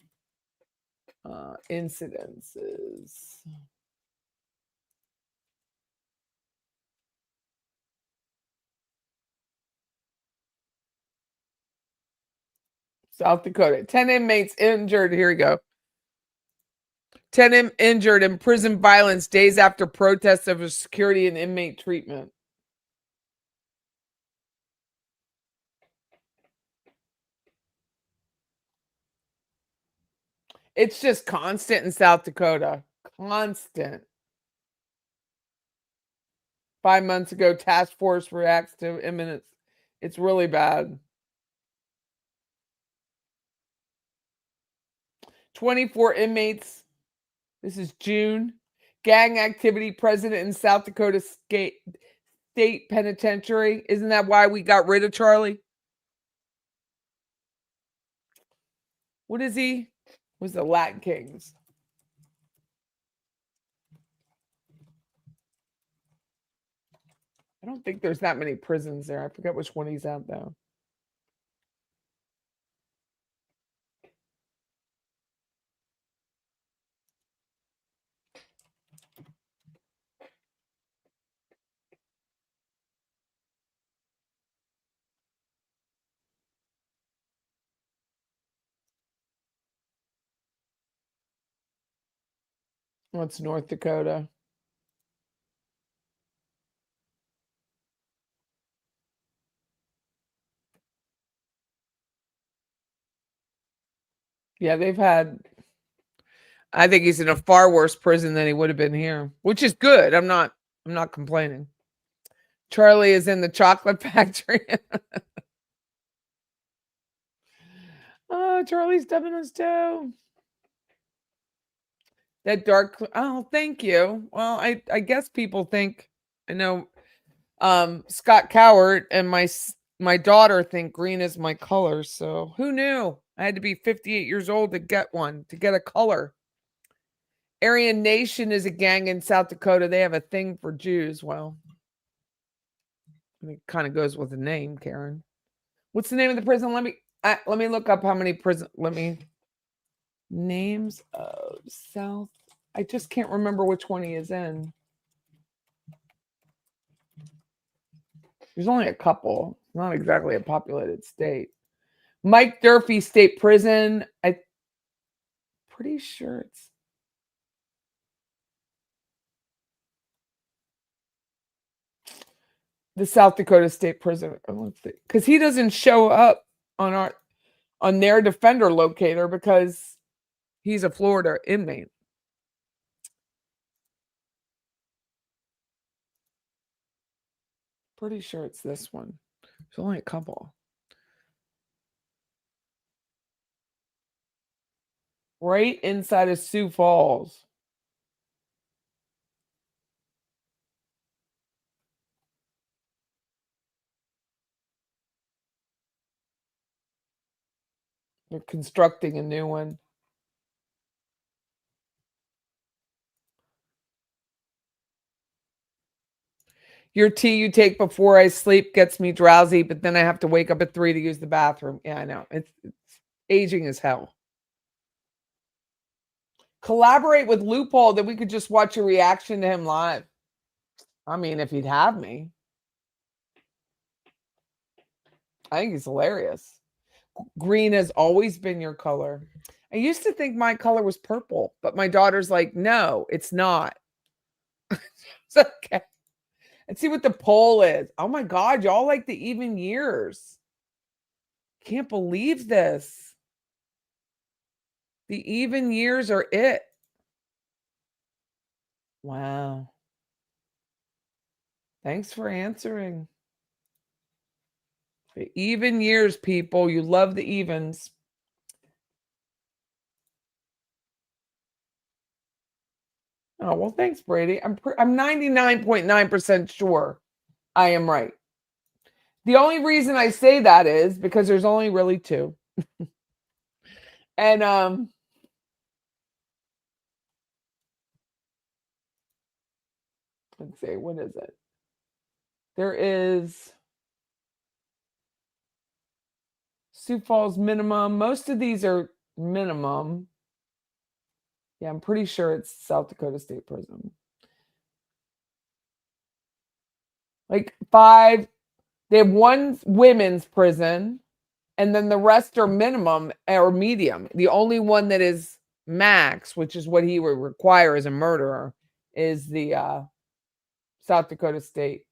incidences. South Dakota. 10 inmates injured. Here we go. 10 injured in prison violence days after protests over security and inmate treatment. It's just constant in South Dakota. Constant. 5 months ago, task force reacts to imminent. It's really bad. 24 inmates. This is June. Gang activity present in South Dakota State Penitentiary. Isn't that why we got rid of Charlie? What is he? Was the Latin Kings. I don't think there's that many prisons there. I forget which one he's at, though. What's North Dakota? Yeah, they've had. I think he's in a far worse prison than he would have been here, which is good. I'm not complaining. Charlie is in the chocolate factory. Oh, Charlie's stubbing his toe. That dark. Oh, thank you. Well, I guess people think. I know Scott Cowart and my daughter think green is my color. So who knew? I had to be 58 years old to get one, to get a color. Aryan Nation is a gang in South Dakota. They have a thing for Jews. Well, it kind of goes with the name, Karen. What's the name of the prison? Let me look up how many prison. Names of South. I just can't remember which one he is in. There's only a couple. Not exactly a populated state. Mike Durfee State Prison. I'm pretty sure it's. The South Dakota State Prison. Let's see. Because he doesn't show up on their defender locator because he's a Florida inmate. Pretty sure it's this one. There's only a couple. Right inside of Sioux Falls. They're constructing a new one. Your tea you take before I sleep gets me drowsy, but then I have to wake up at 3 to use the bathroom. Yeah, I know. It's aging as hell. Collaborate with Loophole that we could just watch a reaction to him live. I mean, if he'd have me. I think he's hilarious. Green has always been your color. I used to think my color was purple, but my daughter's like, no, it's not. It's okay. Let's see what the poll is. Oh my God, y'all like the even years. Can't believe this. The even years are it. Wow. Thanks for answering. The even years, people. You love the evens. Oh, well, thanks, Brady. I'm 99.9% sure I am right. The only reason I say that is because there's only really two. And let's see, what is it? There is Sioux Falls minimum. Most of these are minimum. Yeah, I'm pretty sure it's South Dakota State Prison. Like 5, they have one women's prison, and then the rest are minimum or medium. The only one that is max, which is what he would require as a murderer, is the South Dakota State.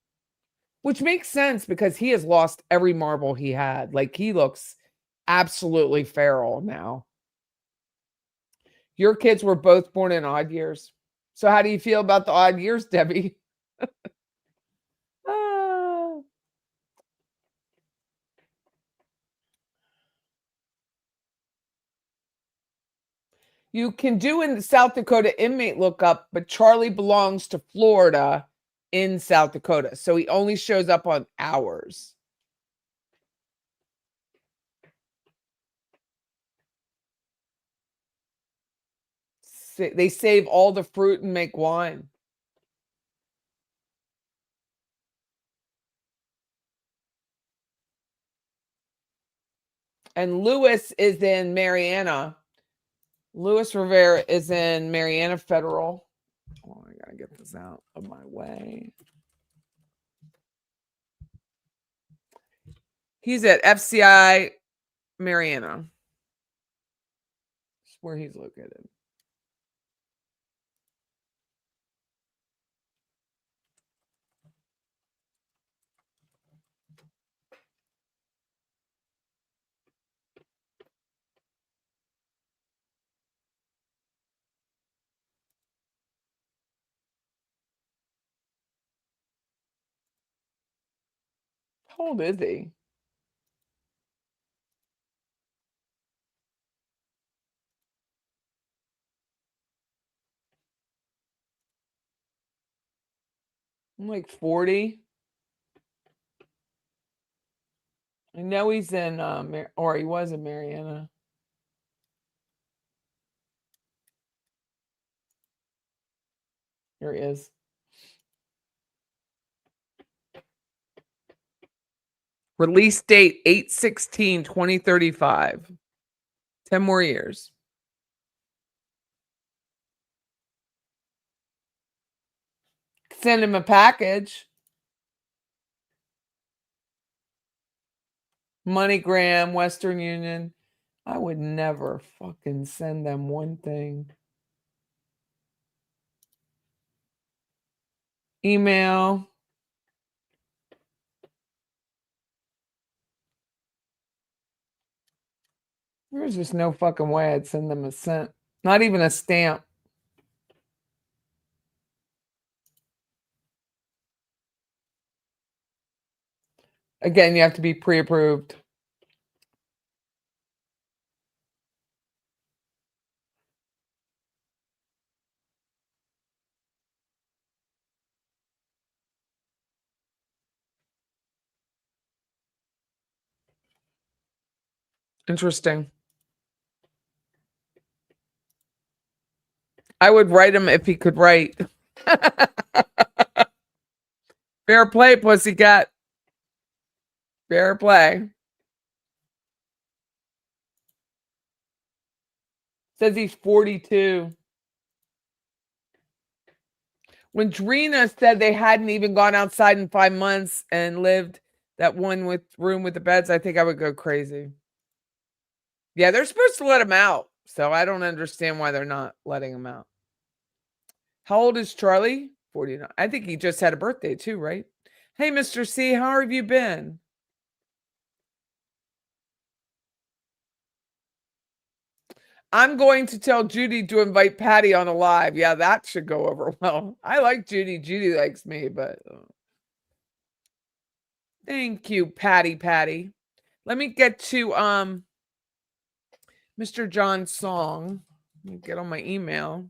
Which makes sense because he has lost every marble he had. Like, he looks absolutely feral now. Your kids were both born in odd years. So how do you feel about the odd years, Debbie? You can do in the South Dakota inmate lookup, but Charlie belongs to Florida in South Dakota. So he only shows up on hours. They save all the fruit and make wine. And Lewis is in Mariana. Luis Rivera is in Mariana Federal. Oh, I gotta get this out of my way. He's at FCI Mariana. That's where he's located. How old is he? I'm like 40. I know he's in, or he was in Mariana. Here he is. Release date 8/16/2035. 10 more years. Send him a package. MoneyGram, Western Union. I would never fucking send them one thing. Email. There's just no fucking way I'd send them a cent. Not even a stamp. Again, you have to be pre-approved. Interesting. I would write him if he could write. Fair play, pussycat. Fair play. Says he's 42. When Drina said they hadn't even gone outside in 5 months and lived that one with room with the beds, I think I would go crazy. Yeah, they're supposed to let him out. So I don't understand why they're not letting him out. How old is Charlie? 49. I think he just had a birthday too, right? Hey, Mr. C, how have you been? I'm going to tell Judy to invite Patty on a live. Yeah, that should go over well. I like Judy. Judy likes me, but thank you, Patty. Let me get to Mr. John's song. Let me get on my email.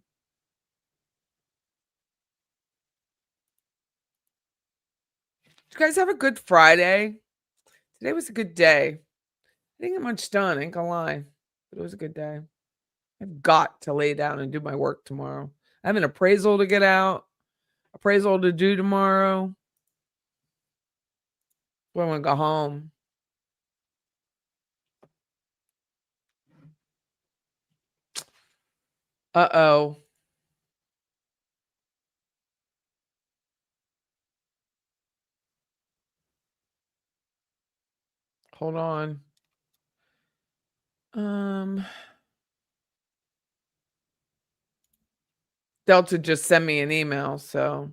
Did you guys have a good Friday? Today was a good day. I didn't get much done, ain't gonna lie, but it was a good day. I've got to lay down and do my work tomorrow. I have an appraisal to get out, appraisal to do tomorrow. I want to go home. Uh-oh. Hold on. Delta just sent me an email, so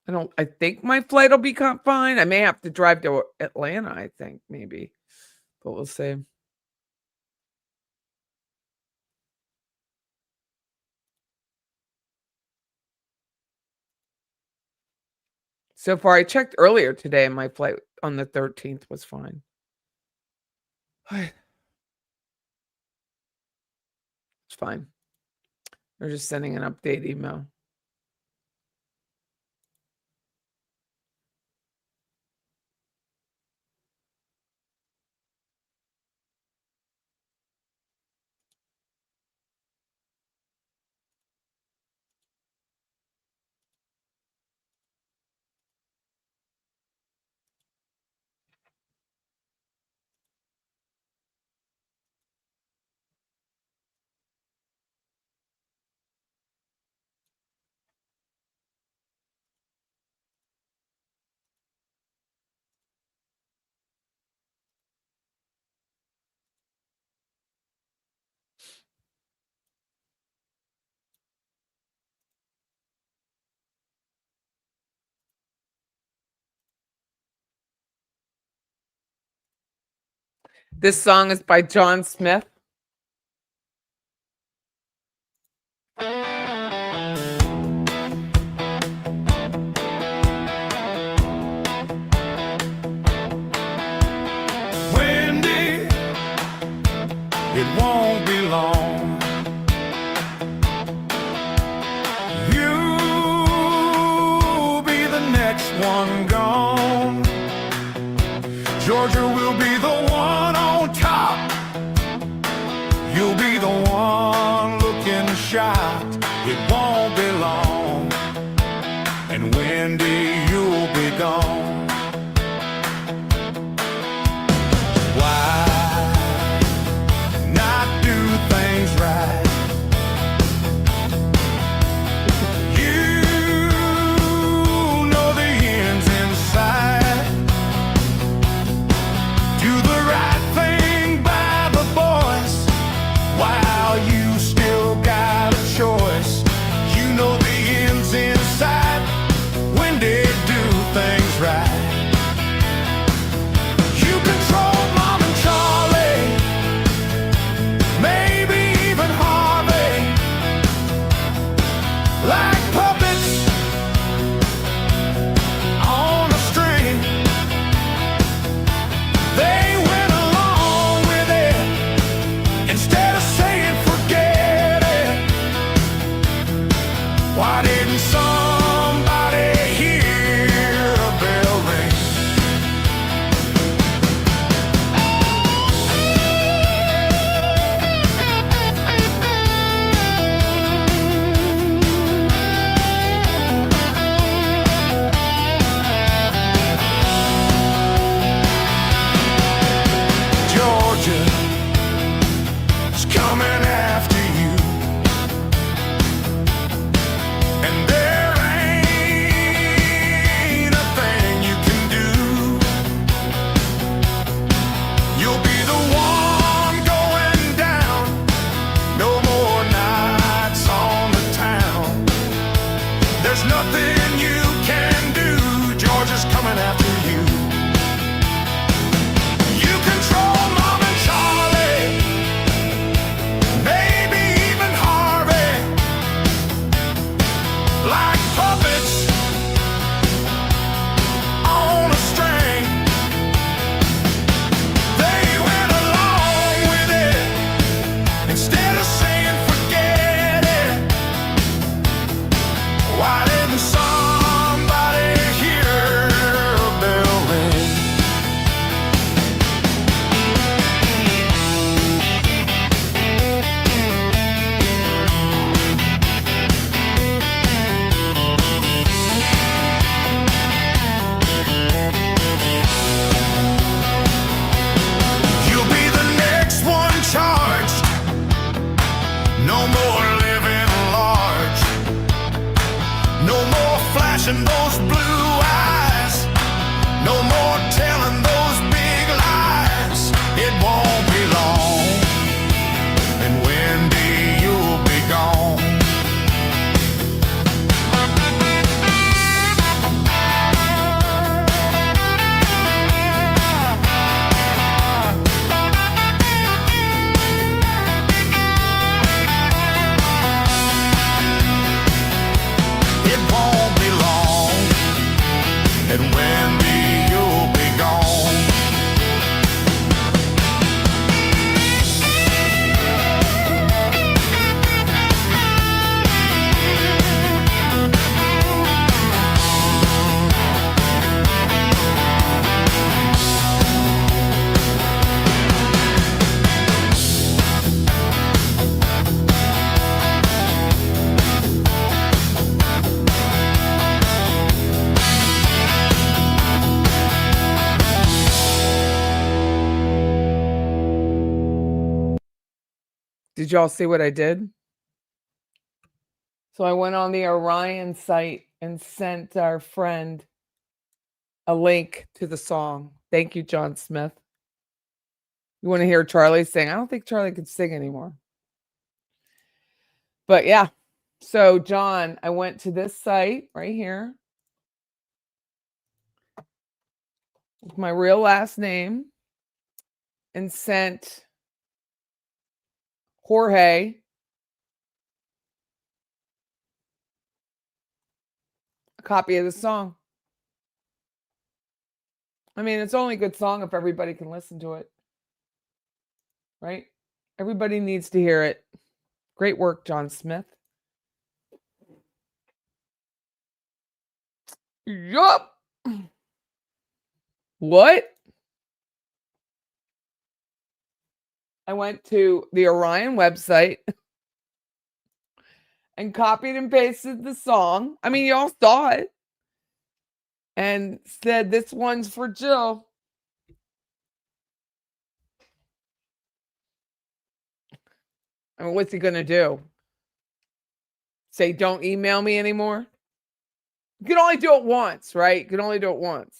I think my flight will be fine. I may have to drive to Atlanta, I think, maybe. But we'll see. So far, I checked earlier today and my flight on the 13th was fine. It's fine. They're just sending an update email. This song is by John Smith. Wendy, it won't be long. You'll be the next Georgia will be the one on top. You'll be the one looking shocked. It won't be long, and Wendy, you'll be gone. Why not do things right? You know the ends in sight. Do the right thing by the boys while you still got a choice. You know the ends in sight when they do things right. You control Mom and Charlie, maybe even Harvey, like puppets on a string. They went along with it instead of saying forget it. Why didn't somebody hear a bell ring? Georgia is coming after you, and there ain't a thing you can do. You'll be the one going down. No more nights on the town. There's nothing you can do. Georgia's coming after you. You control Mom and Charlie, maybe even Harvey, like puppets on a string. They went along with it instead of saying forget it. Why didn't somebody hear a bell ring? You'll be the next one charged. No more living large. No more flashing those blue eyes. No more telling those big lies. It won't be long, and Wendy, you'll be gone. It won't be long, and Wendy, you'll be gone. Did y'all see what I did? So I went on the Orion site and sent our friend a link to the song. Thank you, John Smith. You want to hear Charlie sing? I don't think Charlie can sing anymore. But yeah. So, John, I went to this site right here with my real last name and sent Jorge a copy of the song. I mean, it's only a good song if everybody can listen to it. Right? Everybody needs to hear it. Great work, John Smith. Yup. What? I went to the Orion website and copied and pasted the song. I mean, y'all saw it. And said, this one's for Jill. I mean, what's he going to do? Say, don't email me anymore? You can only do it once, right? You can only do it once.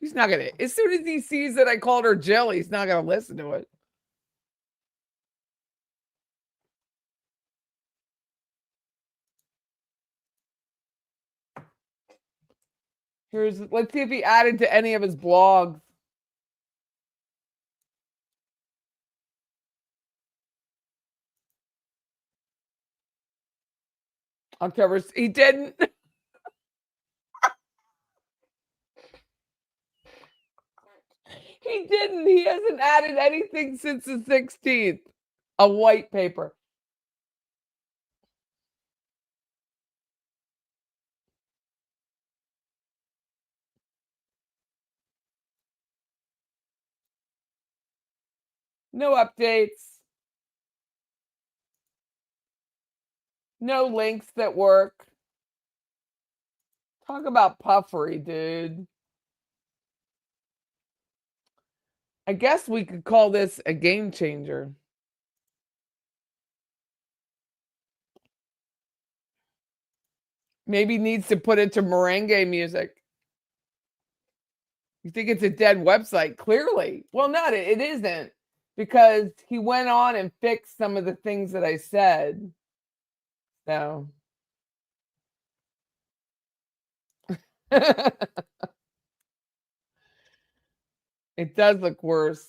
He's not going to. As soon as he sees that I called her Jill, he's not going to listen to it. Let's see if he added to any of his blogs. October, he didn't. He didn't. He hasn't added anything since the 16th. A white paper. No updates. No links that work. Talk about puffery, dude. I guess we could call this a game changer. Maybe needs to put it to merengue music. You think it's a dead website? Clearly. Well, not it isn't. Because he went on and fixed some of the things that I said. So. It does look worse.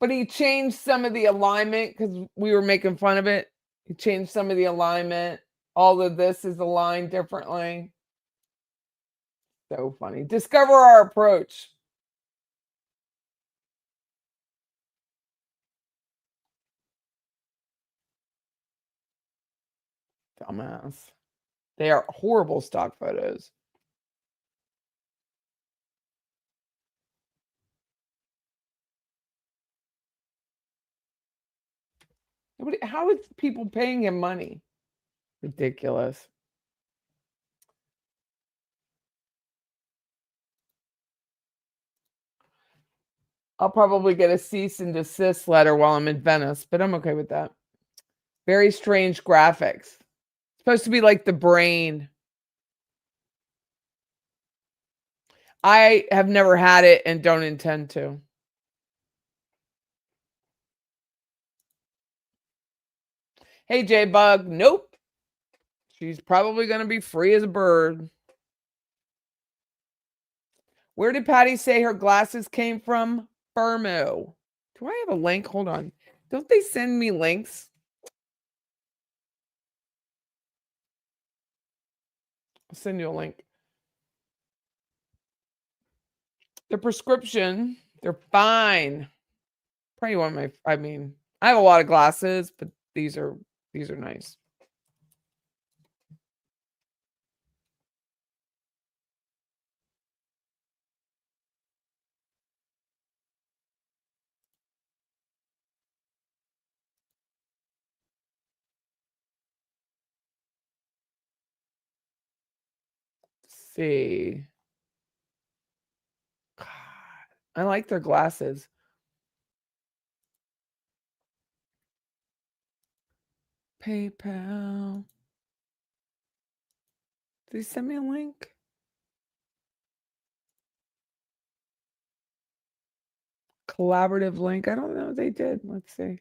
But he changed some of the alignment because we were making fun of it. He changed some of the alignment. All of this is aligned differently. So funny. Discover our approach. Dumbass. They are horrible stock photos. How is people paying him money? Ridiculous. I'll probably get a cease and desist letter while I'm in Venice, but I'm okay with that. Very strange graphics. It's supposed to be like the brain. I have never had it and don't intend to. Hey, J-Bug. Nope. She's probably going to be free as a bird. Where did Patty say her glasses came from? Firmo. Do I have a link? Hold on. Don't they send me links? I'll send you a link. The prescription, they're fine. Probably one of my, I have a lot of glasses, but these are nice. Let's see. God, I like their glasses. PayPal. Did they send me a link? Collaborative link. I don't know if they did. Let's see.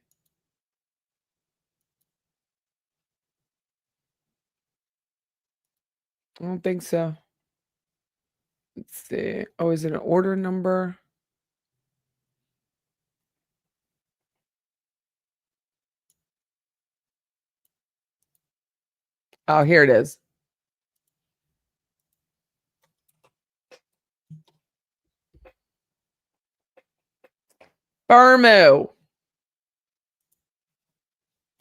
I don't think so. Let's see. Oh, is it an order number? Oh, here it is. Firmo.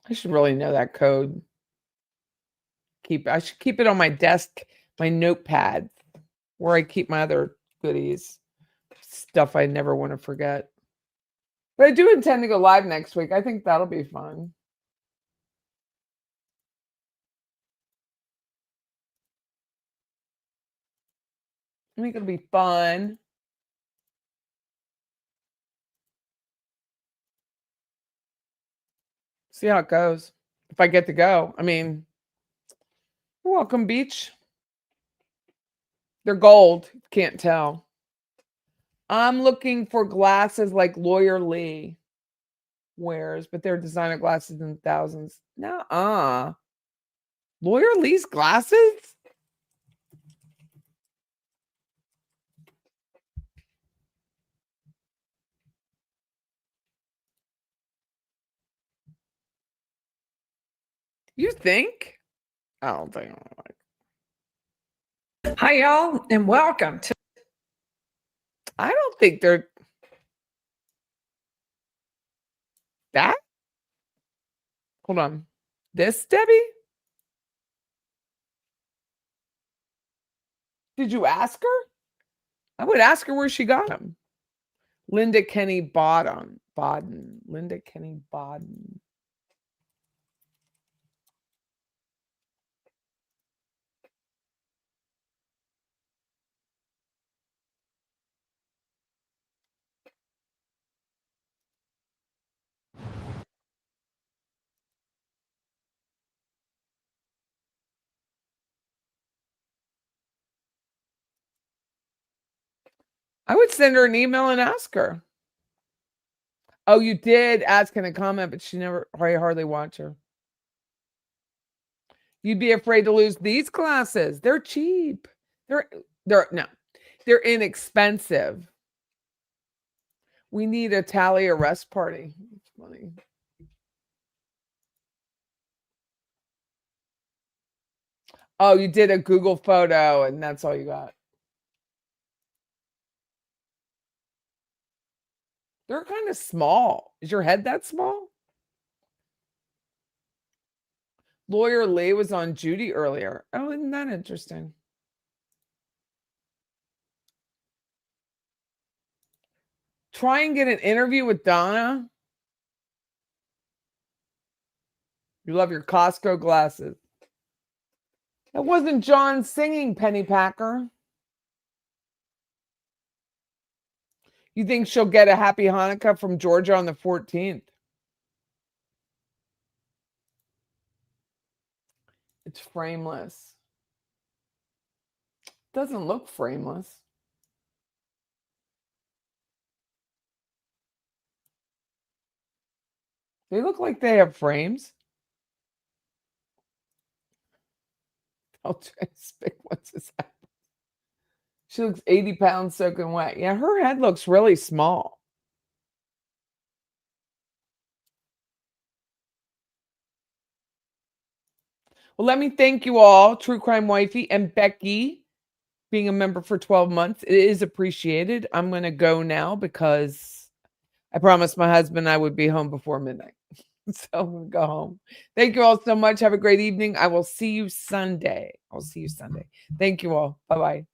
I should really know that code. I should keep it on my desk, my notepad. where I keep my other goodies, stuff I never want to forget. But I do intend to go live next week. I think that'll be fun. I think it'll be fun. See how it goes. If I get to go. I mean, you're welcome, Beach. They're gold. Can't tell. I'm looking for glasses like Lawyer Lee wears, but they're designer glasses in the thousands. Nuh-uh. Lawyer Lee's glasses? You think? I don't think. Hi, y'all, and welcome to. I don't think they're that. Hold on. This, Debbie? Did you ask her? I would ask her where she got them. Linda Kenny Bodden. Linda Kenny Bodden. I would send her an email and ask her. Oh, you did ask in a comment, but she never, I hardly watch her. You'd be afraid to lose these glasses. They're cheap. They're inexpensive. We need a tally arrest party. It's funny. Oh, you did a Google photo and that's all you got. They're kind of small. Is your head that small? Lawyer Lee was on Judy earlier. Oh, isn't that interesting? Try and get an interview with Donna. You love your Costco glasses. That wasn't John singing, Penny Packer. You think she'll get a happy Hanukkah from Georgia on the 14th? It's frameless. Doesn't look frameless. They look like they have frames. I'll try to speak. What's this? She looks 80 pounds soaking wet. Yeah, her head looks really small. Well, let me thank you all, True Crime Wifey and Becky, being a member for 12 months. It is appreciated. I'm going to go now because I promised my husband I would be home before midnight. So I'm going to go home. Thank you all so much. Have a great evening. I will see you Sunday. Thank you all. Bye-bye.